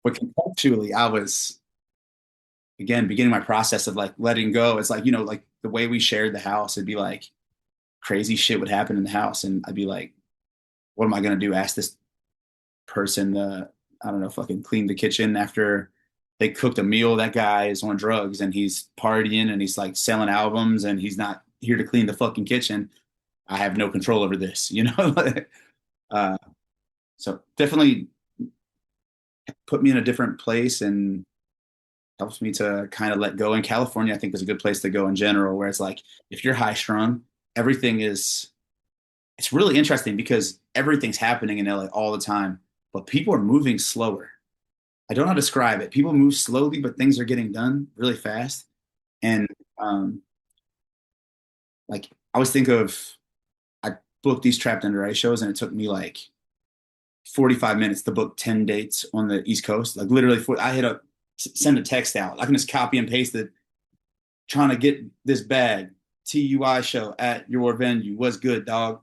But conceptually, I was again beginning my process of like letting go. It's like, like the way we shared the house, it'd be like crazy shit would happen in the house. And I'd be like, what am I gonna do? Ask this person I don't know, fucking clean the kitchen after they cooked a meal. That guy is on drugs and he's partying and he's like selling albums and he's not here to clean the fucking kitchen. I have no control over this. uh, so definitely put me in a different place and helps me to kind of let go. And California, I think, is a good place to go in general, where it's like if you're high strung, everything is it's really interesting because everything's happening in LA all the time, but people are moving slower. I don't know how to describe it. People move slowly, but things are getting done really fast. And um, like I always think of, I booked these Trapped Under Ice shows, and it took me like 45 minutes to book 10 dates on the East Coast. Like literally, I hit send a text out. I can just copy and paste it, trying to get this bag. TUI show at your venue. Was good, dog.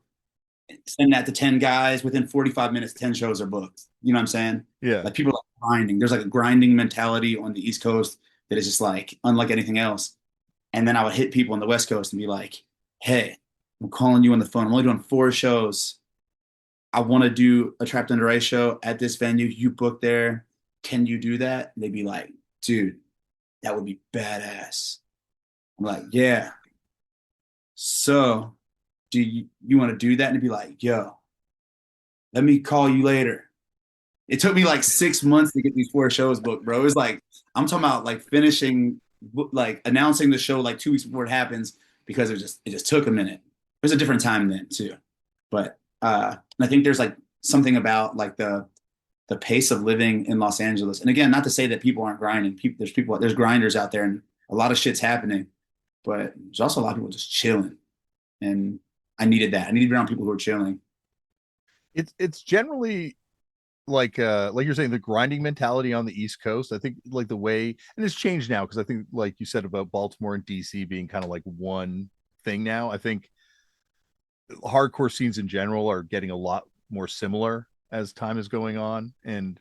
Send that to 10 guys. Within 45 minutes, 10 shows are booked. You know what I'm saying? yeah, Like people are grinding. There's like a grinding mentality on the East Coast that is just like unlike anything else. And then I would hit people on the West Coast and be like, hey, I'm calling you on the phone. I'm only doing 4 shows. I want to do a Trapped Under Ice show at this venue. You booked there. Can you do that? And they'd be like, dude, that would be badass. I'm like, yeah. So do you want to do that? And it'd be like, yo, let me call you later. It took me like 6 months to get these 4 shows booked, bro. It was like, I'm talking about like finishing, like announcing the show like 2 weeks before it happens because it just took a minute. It was a different time then too. But and I think there's like something about like the pace of living in Los Angeles. And again, not to say that people aren't grinding. There's grinders out there and a lot of shit's happening, but there's also a lot of people just chilling. And I needed that. I needed to be around people who are chilling. it's generally like you're saying, the grinding mentality on the East Coast. I think like the way, and it's changed now because I think like you said about Baltimore and DC being kind of like one thing now. I think hardcore scenes in general are getting a lot more similar as time is going on, and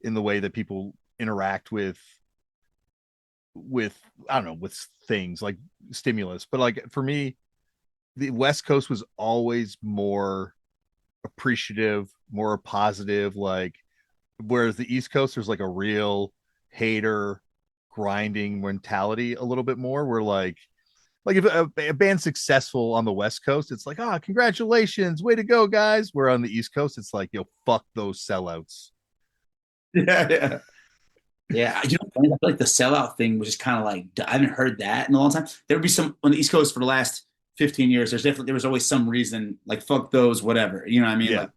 in the way that people interact with I don't know, with things like stimulus. But like for me, the West Coast was always more appreciative, more positive, like, whereas the East Coast there's like a real hater grinding mentality a little bit more, where like if a band's successful on the West Coast, it's like, ah, congratulations, way to go, guys. Where on the East Coast, it's like, yo, fuck those sellouts. Yeah, yeah. Yeah, I feel like the sellout thing was just kind of like I haven't heard that in a long time. There would be some on the East Coast for the last 15 years. There was always some reason like fuck those, whatever. You know what I mean? Yeah. Like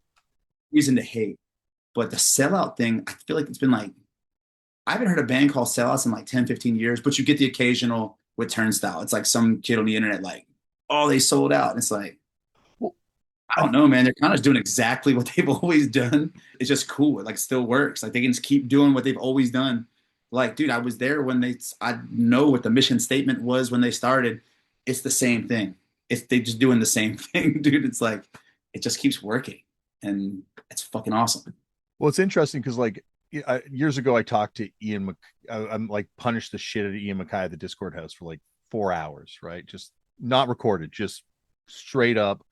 reason to hate. But the sellout thing, I feel like it's been like I haven't heard a band called sellouts in like 10, 15 years, but you get the occasional with Turnstile. It's like some kid on the internet like, oh, they sold out. And it's like, Well, I don't know, man. They're kind of doing exactly what they've always done. It's just cool. It like still works. Like they can just keep doing what they've always done. Like, dude, I was there when I know what the mission statement was when they started. It's the same thing. They just doing the same thing, dude. it just keeps working, and it's fucking awesome. Well, it's interesting because like years ago, I talked to Ian. I'm like punished the shit out of Ian Mackay at the Discord house for like 4 hours, right? Just not recorded, just straight up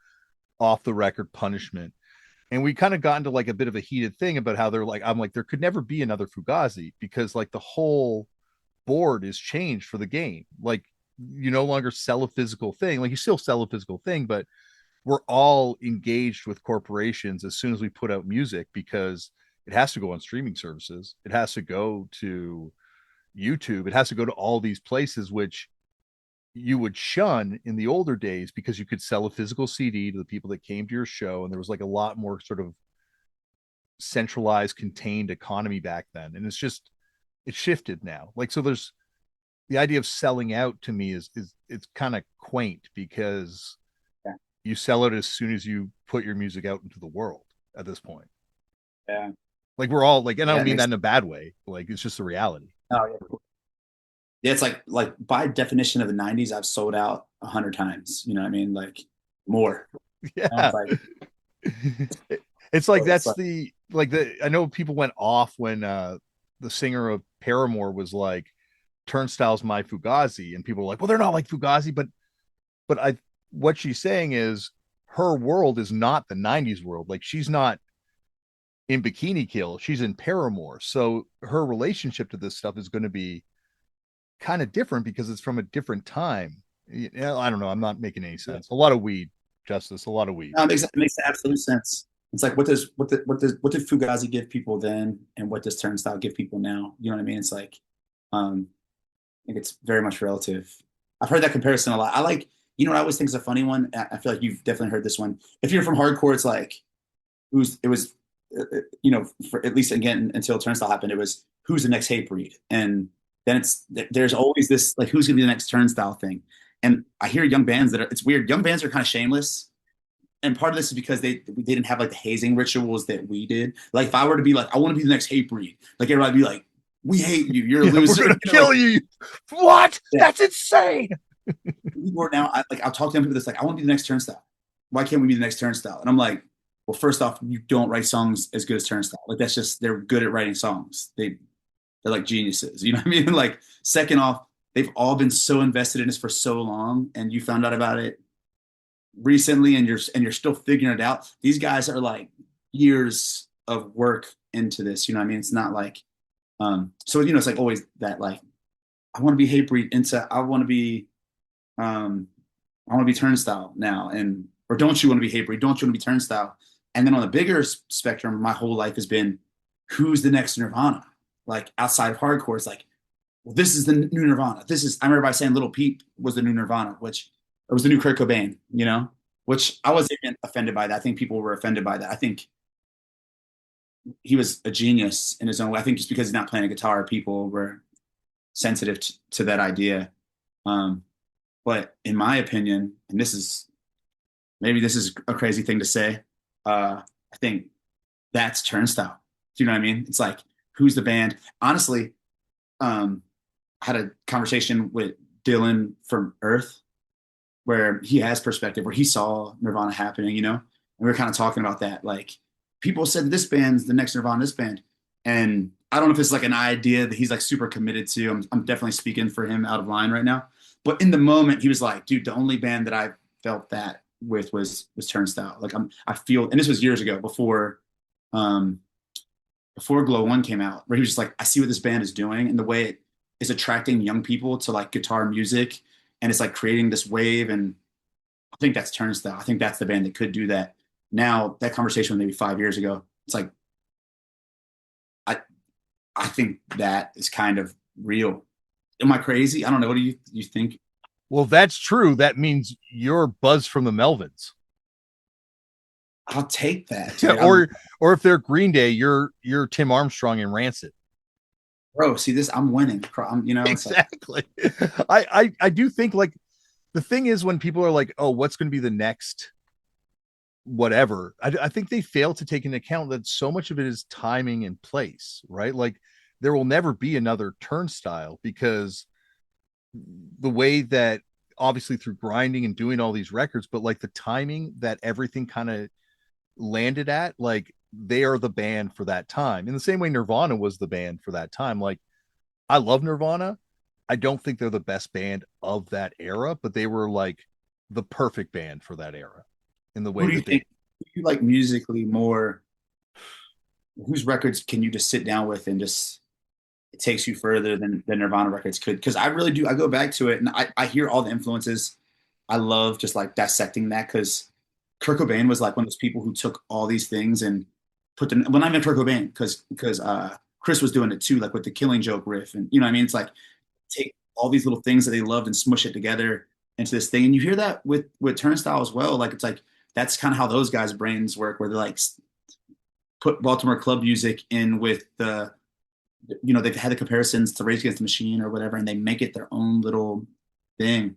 off the record punishment. And we kind of got into like a bit of a heated thing about how they're like, I'm like, there could never be another Fugazi because like the whole board is changed for the game. Like you no longer sell a physical thing. Like you still sell a physical thing, but we're all engaged with corporations as soon as we put out music because it has to go on streaming services. It has to go to YouTube. It has to go to all these places, which you would shun in the older days because you could sell a physical CD to the people that came to your show. And there was like a lot more sort of centralized, contained economy back then. And it's shifted now. Like, so there's the idea of selling out to me is it's kind of quaint because Yeah. you sell it as soon as you put your music out into the world at this point. Yeah. Like we're all like, and I Yeah, don't it mean makes that in a bad way. Like it's just the reality. oh, yeah. Yeah, it's like by definition of the '90s, I've sold out 100 times. You know what I mean? Like more. You know, Yeah. it's like It's like it's that's like the like the I know people went off when the singer of Paramore was like Turnstile's my Fugazi, and people were like, well, they're not like Fugazi, but I what she's saying is her world is not the 90s world. Like she's not in Bikini Kill, she's in Paramore. So her relationship to this stuff is going to be kind of different because it's from a different time. I don't know. I'm not making any yeah. sense. A lot of weed, Justice. A lot of weed. No, it makes absolute sense. It's like what did Fugazi give people then, and what does Turnstile give people now? You know what I mean? It's like I think it's very much relative. I've heard that comparison a lot. I like, you know what I always think is a funny one. I feel like you've definitely heard this one. If you're from hardcore, it's like who's it was, you know, for at least again until Turnstile happened, it was who's the next Hatebreed, and then there's always this like who's gonna be the next Turnstile thing. And I hear young bands that are it's weird. Young bands are kind of shameless, and part of this is because they didn't have like the hazing rituals that we did. Like if I were to be like I want to be the next Hatebreed, like everybody would be like we hate you, you're a Yeah, loser. we're gonna You know, kill like, you. What? yeah. That's insane. Or now, I'll talk to young people that's like, I want to be the next Turnstile. Why can't we be the next Turnstile? And I'm like, well, first off, you don't write songs as good as Turnstile. Like that's just they're good at writing songs. They're like geniuses. You know what I mean? Like second off, they've all been so invested in this for so long, and you found out about it recently, and you're still figuring it out. These guys are like years of work into this. You know what I mean? It's not like so you know it's like always that like I want to be Hatebreed into I want to be um, I want to be Turnstile now, and or don't you want to be Hatebreed? Don't you want to be Turnstile? And then on the bigger spectrum, my whole life has been who's the next Nirvana? Like outside of hardcore, it's like, well, this is the new Nirvana. This is I remember by saying Little Peep was the new Nirvana, which it was the new Kurt Cobain, you know, which I wasn't even offended by that. I think people were offended by that. I think he was a genius in his own way. I think just because he's not playing a guitar, people were sensitive to that idea. Um, but in my opinion, and this is a crazy thing to say, I think that's Turnstile. Do you know what I mean? It's like who's the band? Honestly, I had a conversation with Dylan from Earth where he has perspective, where he saw Nirvana happening, you know, and we were kind of talking about that. Like people said this band's the next Nirvana, this band, and I don't know if it's like an idea that he's like super committed to. I'm definitely speaking for him out of line right now. But in the moment, he was like, dude, the only band that I felt that with was Turnstile. Like I feel, and this was years ago um, before Glow One came out, where he was just like, I see what this band is doing and the way it is attracting young people to like guitar music, and it's like creating this wave. And I think that's Turnstile. I think that's the band that could do that. Now that conversation was maybe 5 years ago. It's like I I think that is kind of real. Am I crazy? I don't know. What do you think? Well, that's true. That means you're Buzz from the Melvins. I'll take that, Yeah, dude. I'm or if they're Green Day, you're Tim Armstrong and Rancid. bro. See this? I'm winning. You know, it's like Exactly. I do think like the thing is when people are like, oh, what's going to be the next whatever? I think they fail to take into account that so much of it is timing and place, right? Like there will never be another Turnstile because the way that obviously through grinding and doing all these records, but like the timing that everything kind of landed at, like they are the band for that time. In the same way Nirvana was the band for that time. Like I love Nirvana. I don't think they're the best band of that era, but they were like the perfect band for that era in the Who way do you that they think you like musically more? Whose records can you just sit down with and just it takes you further than Nirvana records could? Because I really do. I go back to it and I hear all the influences. I love just like dissecting that because Kurt Cobain was like one of those people who took all these things and put them. When I meant Kurt Cobain, because Chris was doing it too, like with the Killing Joke riff, and you know what I mean. It's like take all these little things that they loved and smush it together into this thing. And you hear that with Turnstile as well. Like it's like that's kind of how those guys' brains work, where they're like put Baltimore club music in with the they've had the comparisons to Rage Against the Machine or whatever, and they make it their own little thing.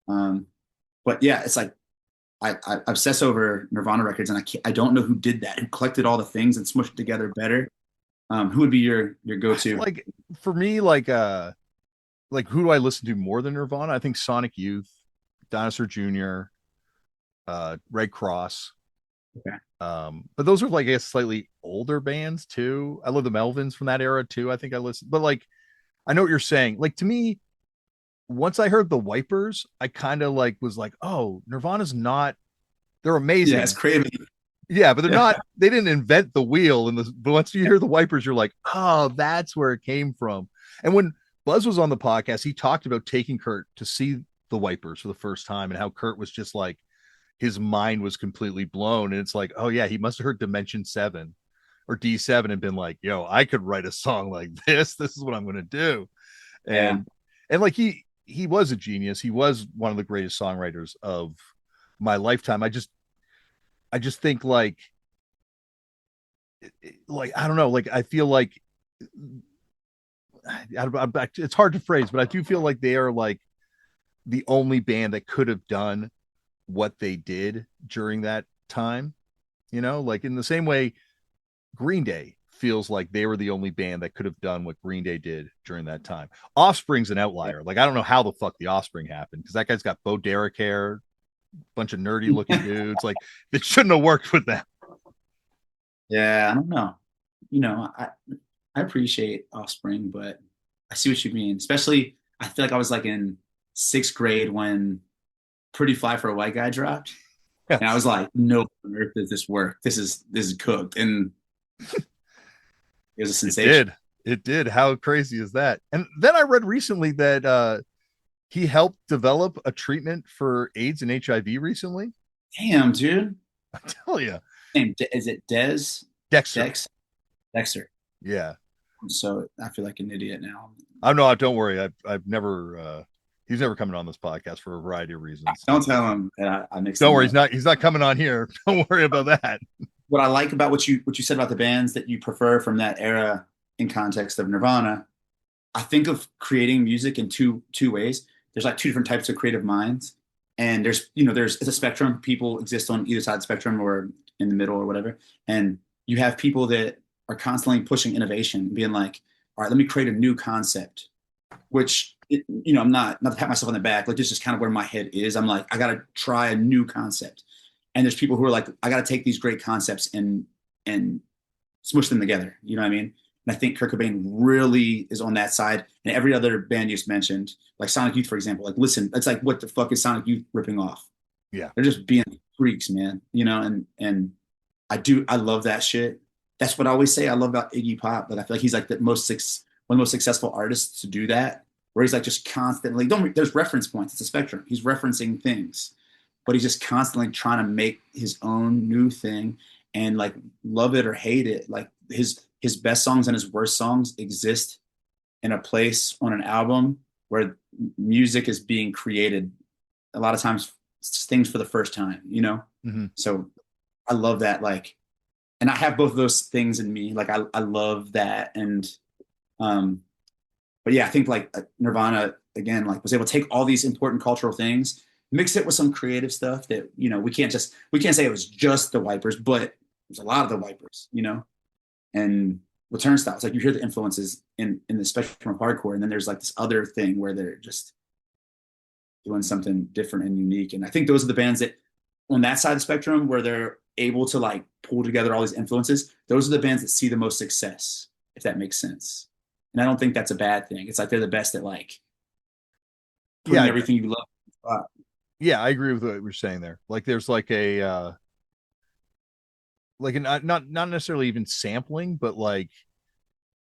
Um, but yeah, it's like I obsess over Nirvana records, and I don't know who did that, who collected all the things and smushed it together better. Who would be your go-to? like for me, like who do I listen to more than Nirvana? I think Sonic Youth, Dinosaur Jr., Red Cross. Okay. But those are like I guess slightly older bands too. I love the Melvins from that era too. I think I listened, but like I know what you're saying. Like to me, once I heard the Wipers, I kind of like was like, oh, Nirvana's not. They're Yeah, it's amazing. crazy. Yeah, but they're Yeah, not. They didn't invent the wheel. And but once you hear the Wipers, you're like, oh, that's where it came from. And when Buzz was on the podcast, he talked about taking Kurt to see the Wipers for the first time and how Kurt was just like his mind was completely blown. And it's like, oh yeah, he must have heard Dimension 7 or D7 and been like, yo, I could write a song like this. This is what I'm gonna do. yeah, And like he was a genius. He was one of the greatest songwriters of my lifetime. I just think like I don't know, like I feel like it's hard to phrase, but I do feel like they are like the only band that could have done what they did during that time. You know, like in the same way Green Day feels like they were the only band that could have done what Green Day did during that time. Offspring's an outlier. Like I don't know how the fuck the Offspring happened because that guy's got Bo Derek hair, bunch of nerdy looking dudes. Like it shouldn't have worked with them. yeah. I don't know. I appreciate Offspring, but I see what you mean. Especially, I feel like I was like in sixth grade when Pretty Fly for a White Guy dropped, Yeah, and I was like, "No on earth does this work? This is cooked," and it was a it sensation. did. It did. How crazy is that? And then I read recently that he helped develop a treatment for AIDS and HIV recently. Damn, dude. I tell you, Name is it Des? Dexter. Dex Dexter. Yeah, So I feel like an idiot now. I'm not. Don't worry. I've never. He's never coming on this podcast for a variety of reasons. Don't tell him that I mixed Don't them worry. up. He's not coming on here. Don't worry about that. What I like about what you said about the bands that you prefer from that era in context of Nirvana, I think of creating music in two ways. There's like two different types of creative minds, and there's it's a spectrum. People exist on either side of the spectrum or in the middle or whatever, and you have people that are constantly pushing innovation, being like, all right, let me create a new concept, which I'm not to pat myself on the back. Like this is kind of where my head is. I'm like, I got to try a new concept. And there's people who are like, I got to take these great concepts and smush them together. You know what I mean? And I think Kurt Cobain really is on that side. And every other band you just mentioned, like Sonic Youth, for example, like listen, it's like what the fuck is Sonic Youth ripping off? Yeah. They're just being freaks, man. And I love that shit. That's what I always say I love about Iggy Pop. But I feel like he's like one of the most successful artists to do that, where he's like just constantly there's reference points. It's a spectrum. He's referencing things, but he's just constantly trying to make his own new thing and like love it or hate it. Like his best songs and his worst songs exist in a place on an album where music is being created a lot of times things for the first time. Mm-hmm. So I love that. Like, and I have both of those things in me. Like I love that. And, but yeah, I think like Nirvana again, like was able to take all these important cultural things, mix it with some creative stuff that, we can't say it was just the Wipers, but it was a lot of the Wipers. And with Turnstile, it's like you hear the influences in the spectrum of hardcore, and then there's like this other thing where they're just doing something different and unique. And I think those are the bands that on that side of the spectrum where they're able to like pull together all these influences, those are the bands that see the most success, if that makes sense. And I don't think that's a bad thing. It's like they're the best at like putting Yeah, everything you love. yeah, I agree with what you're saying there. Like there's like a like an not necessarily even sampling, but like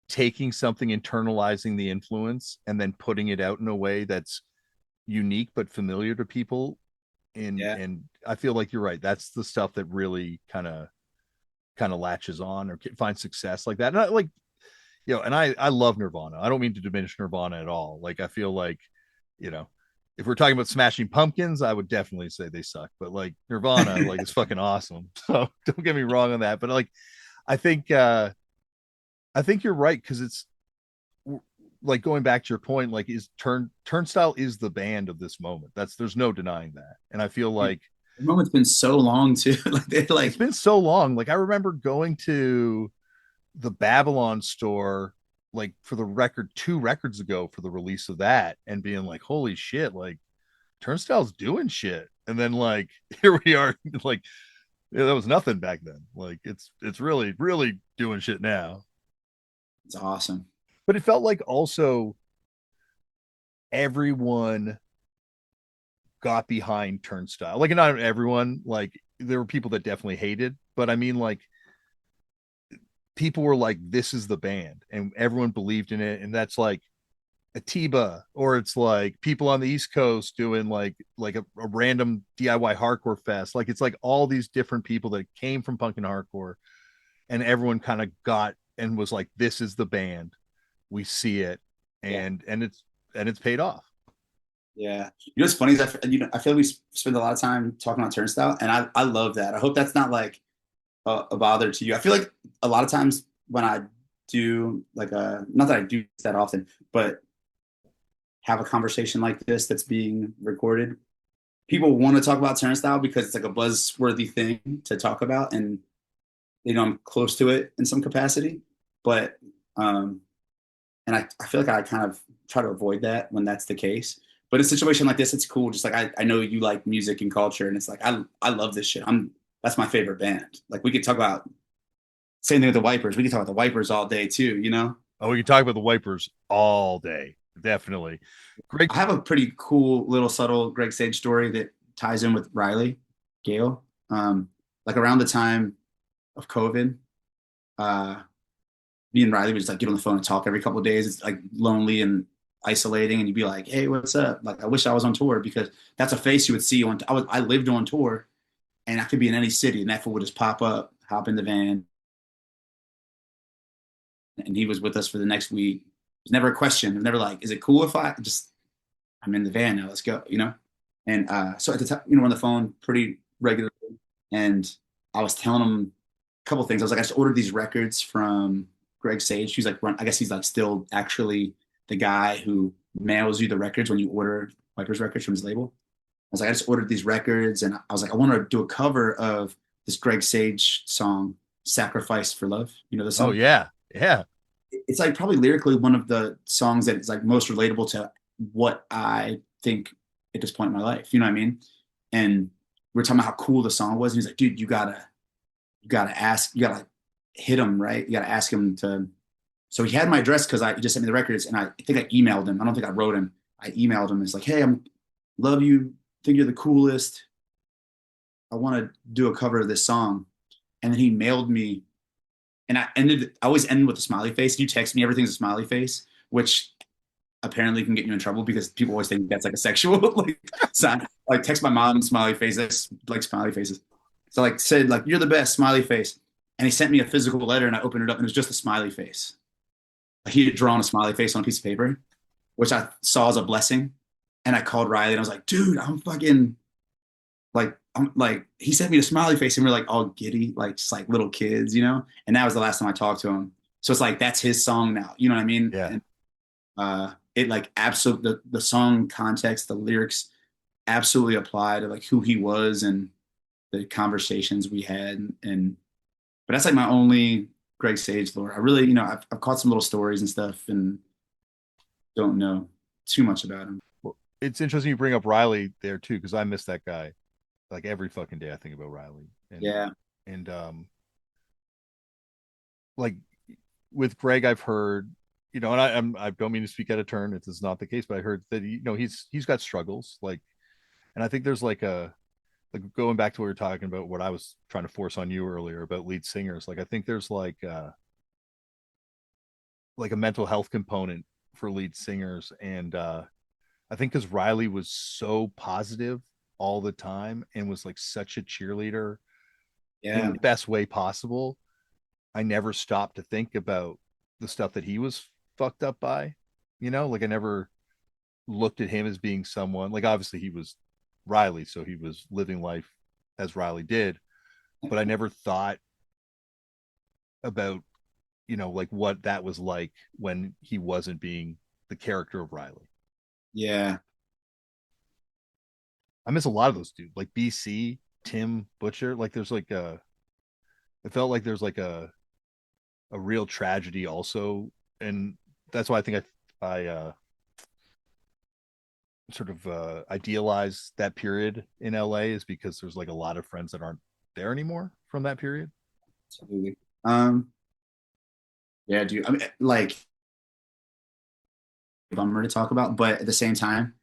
taking something, internalizing the influence, and then putting it out in a way that's unique but familiar to people. Yeah. And I feel like you're right. That's the stuff that really kind of latches on or finds success like that. And like, you know, and I love Nirvana. I don't mean to diminish Nirvana at all. Like I feel like, you know, if we're talking about Smashing Pumpkins, I would definitely say they suck. But like Nirvana, like it's fucking awesome. So don't get me wrong on that. But like I think I think you're right because it's like going back to your point, like is Turnstile is the band of this moment. That's there's no denying that. And I feel The like moment's been so long too. Like they're it's like, been so long. Like I remember going to the Babylon store like for the record 2 records ago for the release of that and being like, holy shit, like Turnstile's doing shit. And then like here we are, like yeah, that was nothing back then. Like it's really, really doing shit now. it's awesome. But it felt like also everyone got behind Turnstile. Like not everyone, like there were people that definitely hated, but I mean like people were like, this is the band, and everyone believed in it. And that's like Atiba, or it's like people on the East Coast doing like a random DIY hardcore fest. Like it's like all these different people that came from punk and hardcore, and everyone kind of got and was like, this is the band. We see it, Yeah. and it's paid off. Yeah. You know what's funny is I feel like we spend a lot of time talking about Turnstile, and I love that. I hope that's not like a bother to you. I feel like a lot of times when I do like not that I do that often, but have a conversation like this that's being recorded, people want to talk about Turnstile because it's like a buzzworthy thing to talk about, and I'm close to it in some capacity. But um, and I feel like I kind of try to avoid that when that's the case. But in a situation like this, it's cool. Just like I know you like music and culture, and it's like I love this shit. That's my favorite band. Like we could talk about same thing with the Wipers. We could talk about the Wipers all day too. Oh, we can talk about the Wipers all day. Definitely. Greg. I have a pretty cool little subtle Greg Sage story that ties in with Riley Gale. Like around the time of COVID, uh, me and Riley would just like get on the phone and talk every couple of days. It's like lonely and isolating, and you'd be like, "Hey, what's up?" Like, I wish I was on tour because that's a face you would see on. I lived on tour, and I could be in any city, and that fool would just pop up, hop in the van, and he was with us for the next week. It was never a question. It was never like, "Is it cool if I just I'm in the van now? Let's go," And so at the time, we're on the phone pretty regularly, and I was telling him a couple things. I was like, I just ordered these records from Greg Sage. He's like, I guess he's like still actually the guy who mails you the records when you order Wipers records from his label. I was like, I just ordered these records, and I was like, I want to do a cover of this Greg Sage song, "Sacrifice for Love." You know the Oh song? yeah. Yeah. It's like probably lyrically one of the songs that is like most relatable to what I think at this point in my life. You know what I mean? And we're talking about how cool the song was. And he's like, dude, you gotta ask, you gotta hit him, right? You gotta ask him to. So he had my address because he just sent me the records, and I think I emailed him. I don't think I wrote him. I emailed him. It's like, hey, I'm love you, think you're the coolest. I want to do a cover of this song. And then he mailed me, and I always end with a smiley face. You text me, everything's a smiley face, which apparently can get you in trouble because people always think that's like a sexual like sign. Like text my mom smiley face. That's like smiley faces. So like said like you're the best smiley face, and he sent me a physical letter, and I opened it up, and it was just a smiley face. Like he had drawn a smiley face on a piece of paper, which I saw as a blessing. And I called Riley, and I was like, dude, I'm like he sent me a smiley face, and we're like all giddy, like just like little kids. And that was the last time I talked to him. So it's like that's his song now. You know what I mean? Yeah. And it like absolutely the song context, the lyrics absolutely apply to like who he was and the conversations we had. And but that's like my only Greg Sage lore. I really, I've caught some little stories and stuff, and don't know too much about him. Well, it's interesting you bring up Riley there too, because I miss that guy. Like every fucking day I think about Riley. And Yeah. And like with Greg, I've heard, and I don't mean to speak out of turn. It's not the case, but I heard that he's got struggles. Like, and I think there's like going back to what we were talking about, what I was trying to force on you earlier about lead singers. Like, I think there's like a mental health component for lead singers, and I think because Riley was so positive all the time and was like such a cheerleader in Yeah. the best way possible, I never stopped to think about the stuff that he was fucked up by. Like I never looked at him as being someone, like obviously he was Riley, so he was living life as Riley did, but I never thought about, like what that was like when he wasn't being the character of Riley. Yeah. I miss a lot of those dudes, like BC, Tim, Butcher. Like there's like it felt like there's like a real tragedy also, and that's why I think I sort of idealize that period in LA, is because there's like a lot of friends that aren't there anymore from that period. Absolutely. Yeah, dude. I mean, like, bummer to talk about, but at the same time,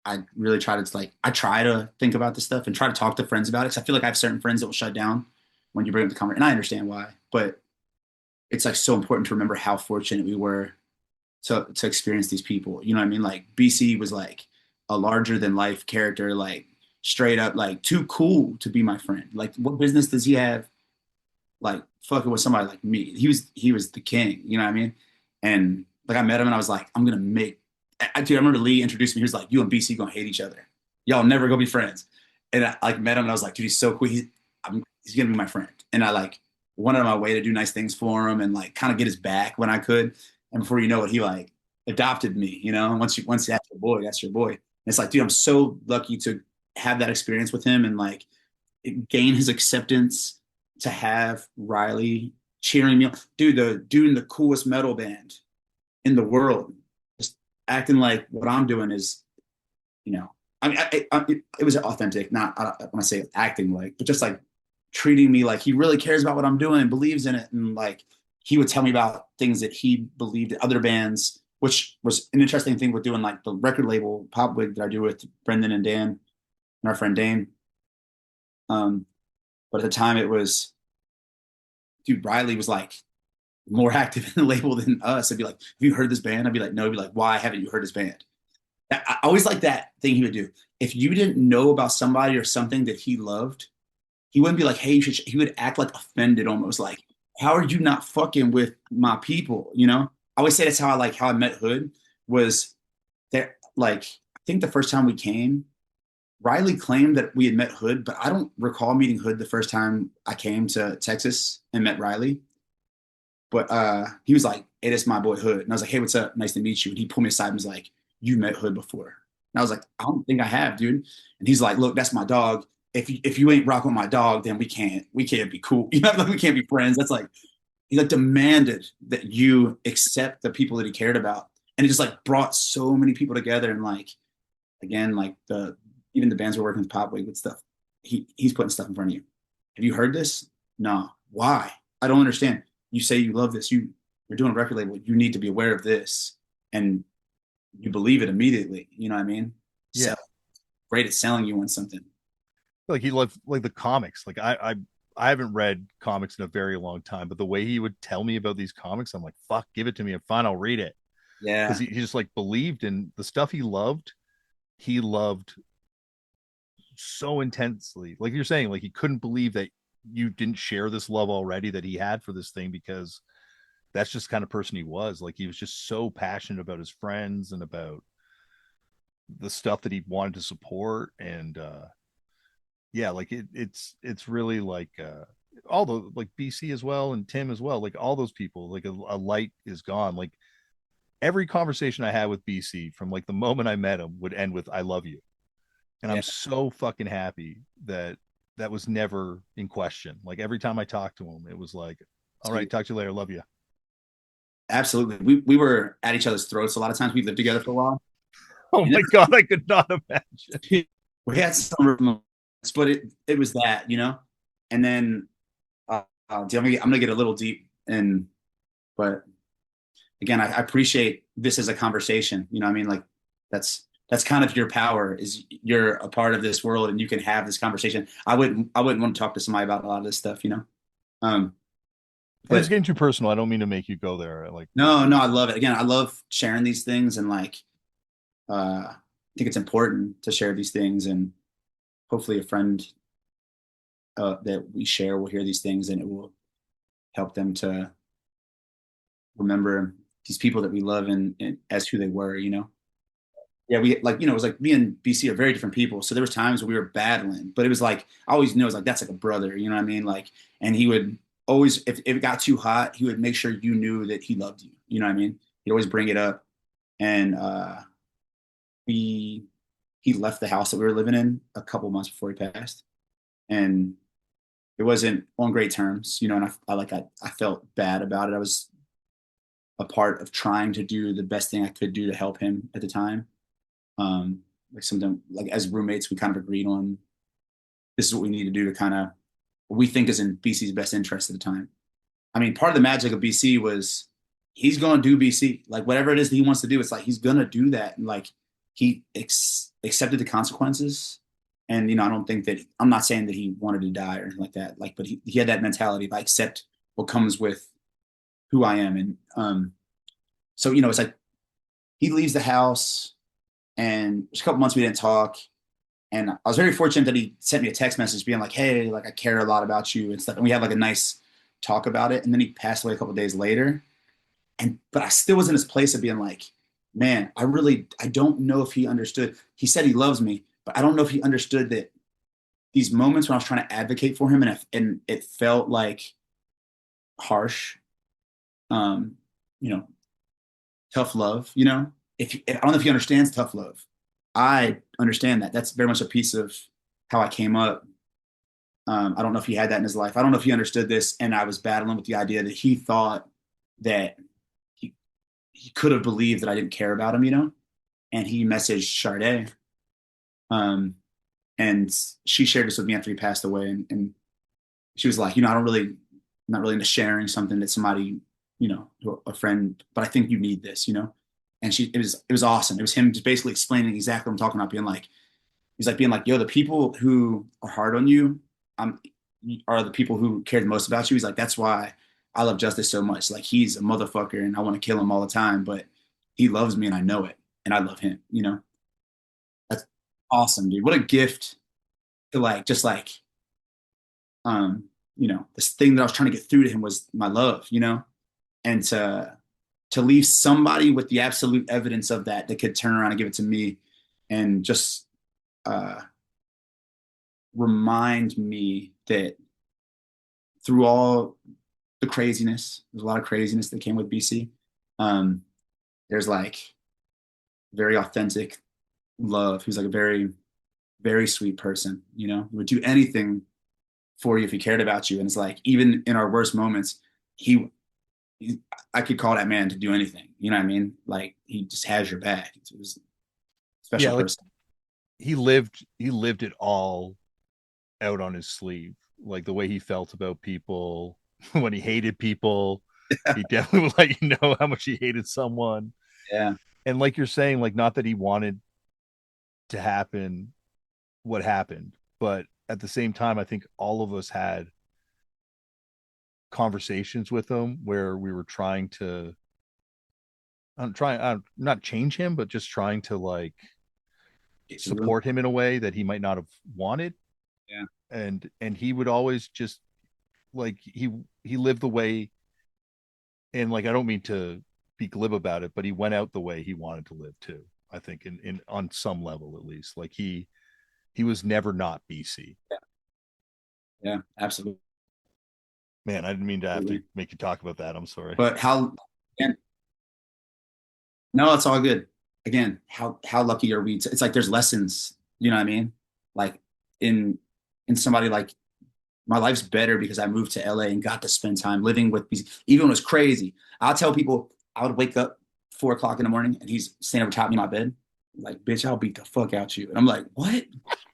I really try to like I try to think about this stuff and try to talk to friends about it. Cause I feel like I have certain friends that will shut down when you bring up the conversation, and I understand why. But it's like so important to remember how fortunate we were to experience these people. You know what I mean? Like BC was like a larger than life character, like straight up like too cool to be my friend. Like what business does he have like fucking with somebody like me? He was the king, you know what I mean? And like I met him and I was like, I'm gonna make dude, I remember Lee introduced me. He was like, you and BC gonna hate each other. Y'all never gonna be friends. And I like met him and I was like, dude, he's so cool. He's gonna be my friend. And I like went on my way to do nice things for him and like kind of get his back when I could. And before you know it, he like adopted me, you know. And once that's your boy, that's your boy. And it's like, dude, I'm so lucky to have that experience with him and like gain his acceptance, to have Riley cheering me on. Dude, the dude in the coolest metal band in the world, just acting like what I'm doing is, you know, I mean, it was authentic. Not I don't want to say acting like, but just like treating me like he really cares about what I'm doing and believes in it. And like he would tell me about things that he believed in other bands, which was an interesting thing with doing like the record label Pop Wig that I do with Brendan and Dan and our friend Dane. Um, but at the time it was, dude, Riley was like more active in the label than us. I'd be like, have you heard this band? I'd be like, no. He'd be like, why haven't you heard this band? I always like that thing he would do. If you didn't know about somebody or something that he loved, he wouldn't be like, hey, you should. He would act like offended almost, like, how are you not fucking with my people? You know? I always say that's how I met Hood was that like I think the first time we came, Riley claimed that we had met Hood, but I don't recall meeting Hood the first time I came to Texas and met Riley. But he was like, hey, that's my boy Hood. And I was like, hey, what's up? Nice to meet you. And he pulled me aside and was like, you met Hood before. And I was like, I don't think I have, dude. And he's like, look, that's my dog. If you ain't rocking with my dog, then we can't be cool. You know, like we can't be friends. That's like he like demanded that you accept the people that he cared about. And it just like brought so many people together. And like again, like the even the bands we're working with Pop with stuff. He's putting stuff in front of you. Have you heard this? No. Why? I don't understand. You say you love this. You're doing a record label. You need to be aware of this, and you believe it immediately. You know what I mean? So Yeah, great at selling you on something. like he loved like the comics. Like I haven't read comics in a very long time, but the way he would tell me about these comics, I'm like, fuck, give it to me. I'm fine, I'll read it. Because Yeah, he just like believed in the stuff he loved. He loved so intensely. Like you're saying, like he couldn't believe that you didn't share this love already that he had for this thing, because that's just the kind of person he was. Like he was just so passionate about his friends and about the stuff that he wanted to support. And yeah, like it's really like all the like BC as well and Tim as well, like all those people, like a light is gone. Like every conversation I had with BC from like the moment I met him would end with I love you. And yeah, I'm so fucking happy that that was never in question. Like every time I talked to him, it was like, all right, talk to you later, love you. absolutely. We were at each other's throats a lot of times. We lived together for a while, Oh and my god, I could not imagine. we had some moments, but it was that, you know. And then I'm gonna get a little deep, and but again, I appreciate this as a conversation. You know, what I mean, like that's kind of your power is you're a part of this world, and you can have this conversation. I wouldn't want to talk to somebody about a lot of this stuff, you know. Um, And it's but getting too personal. I don't mean to make you go there. Like, no, no, I love it. Again, I love sharing these things, and like I think it's important to share these things, and hopefully a friend that we share will hear these things, and it will help them to remember these people that we love and as who they were, you know. Yeah, we like, you know, it was like me and BC are very different people. So there was times when we were battling, but it was like I always knew it was like that's like a brother, you know what I mean? Like, and he would always, if it got too hot, he would make sure you knew that he loved you. You know what I mean? He'd always bring it up. And we he left the house that we were living in a couple months before he passed. And it wasn't on great terms, you know, and I felt bad about it. I was a part of trying to do the best thing I could do to help him at the time. Like something like as roommates, we kind of agreed on this is what we need to do to kind of what we think is in BC's best interest at the time. I mean, part of the magic of BC was he's going to do BC, like whatever it is that he wants to do. It's like he's going to do that, and like he accepted the consequences. And you know, I don't think that I'm not saying that he wanted to die or anything like that. Like, but he had that mentality of I accept what comes with who I am, and so you know, it's like he leaves the house, and there's a couple months we didn't talk. And I was very fortunate that he sent me a text message being like, "Hey, like I care a lot about you and stuff." And we had like a nice talk about it. And then he passed away a couple days later. And but I still was in this place of being like, "Man, I don't know if he understood. He said he loves me, but I don't know if he understood that these moments when I was trying to advocate for him and it felt like harsh, um, you know, tough love. You know, if I don't know if he understands tough love. I understand that. That's very much a piece of how I came up. I don't know if he had that in his life. I don't know if he understood this, and I was battling with the idea that he thought that he he could have believed that I didn't care about him, you know. And he messaged Sade, um, and she shared this with me after he passed away, and she was like, you know, I'm not really into sharing something that somebody, you know, a friend, but I think you need this, you know. And it was awesome. It was him just basically explaining exactly what I'm talking about, being like, he's like being like, yo, the people who are hard on you, um, are the people who care the most about you. He's like, that's why I love Justice so much. Like he's a motherfucker, and I want to kill him all the time, but he loves me, and I know it, and I love him. You know, that's awesome, dude. What a gift to like, just like, um, you know, this thing that I was trying to get through to him was my love, you know, and to leave somebody with the absolute evidence of that that could turn around and give it to me, and just uh, remind me that through all the craziness, there's a lot of craziness that came with BC. Um, there's like very authentic love. He was like a very, very sweet person. You know, he would do anything for you if he cared about you. And it's like even in our worst moments, he, he I could call that man to do anything. You know what I mean? Like he just has your back. It was a yeah, special like person. he lived it all out on his sleeve, like the way he felt about people when he hated people. He definitely would let you know how much he hated someone. Yeah. And like you're saying, like not that he wanted to happen what happened, but at the same time, I think all of us had conversations with him where we were trying to I'm trying I'm not change him, but just trying to like support him in a way that he might not have wanted. Yeah. And he would always just like he lived the way, and like I don't mean to be glib about it, but he went out the way he wanted to live too. I think in on some level at least. Like he was never not BC. Yeah. Yeah. Absolutely. Man, I didn't mean to have to make you talk about that. I'm sorry. But how, and no, it's all good. Again, how lucky are we? It's like there's lessons. You know what I mean? Like in in somebody like my life's better because I moved to LA and got to spend time living with these. Even when it was crazy, I'll tell people I would wake up 4 o'clock in the morning and he's standing over top of me in my bed, like, "Bitch, I'll beat the fuck out you." And I'm like, "What?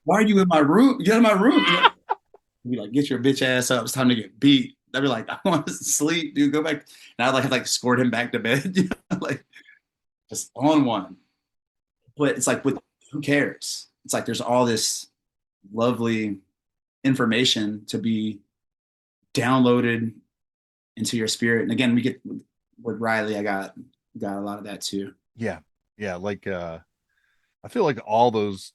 Why are you in my room? Get in my room." You know? He'd be like, "Get your bitch ass up. It's time to get beat." I'd be like, I want to sleep, dude. Go back. And I'd like escort him back to bed, like just on one. But it's like, with who cares? It's like there's all this lovely information to be downloaded into your spirit. And again, we get with Riley, I got a lot of that too. Yeah. Yeah. Like, I feel like all those,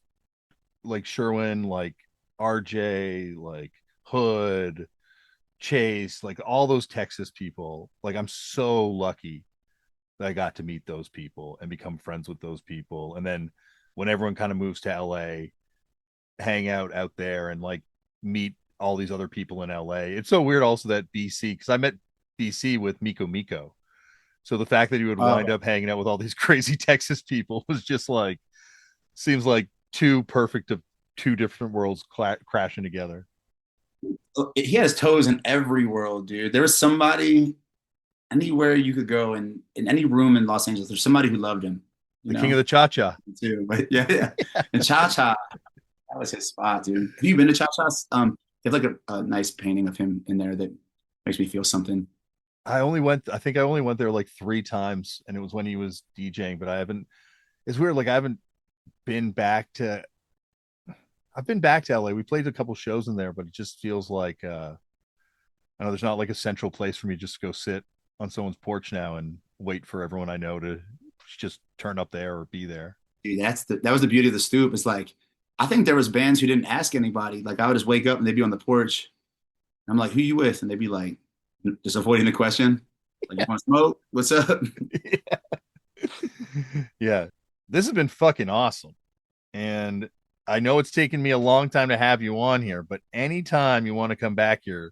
like Sherwin, like RJ, like Hood, Chase, like all those Texas people, like I'm so lucky that I got to meet those people and become friends with those people. And then when everyone kind of moves to LA, hang out there and like meet all these other people in LA. It's so weird also that BC, because I met BC with Miko Miko. So the fact that he would wind Oh, up hanging out with all these crazy Texas people was just like, seems like too perfect of two different worlds crashing together. he has toes in every world, dude. There was somebody anywhere you could go in any room in Los Angeles. There's somebody who loved him, The king of me the cha-cha. too. But yeah, yeah. And Cha Cha, that was his spot, dude. Have you been to Cha Cha's? They have like a nice painting of him in there that makes me feel something. I think I only went there like 3 times, and it was when he was DJing, but I haven't, it's weird. Like I haven't been back to, I've been back to LA. We played a couple shows in there, but it just feels like, I know there's not like a central place for me just to go sit on someone's porch now and wait for everyone I know to just turn up there or be there. Dude, that was the beauty of the Stoop. It's like I think there was bands who didn't ask anybody. Like I would just wake up and they'd be on the porch. And I'm like, who you with? And they'd be like, just avoiding the question. Like, you want to smoke? What's up? Yeah. This has been fucking awesome. And I know it's taken me a long time to have you on here, but anytime you want to come back here,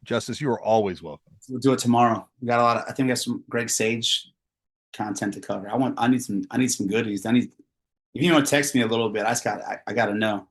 Justice, you are always welcome. We'll do it tomorrow. We got a lot of, I think we got some Greg Sage content to cover. I need some goodies. If you want to text me a little bit, I got to know.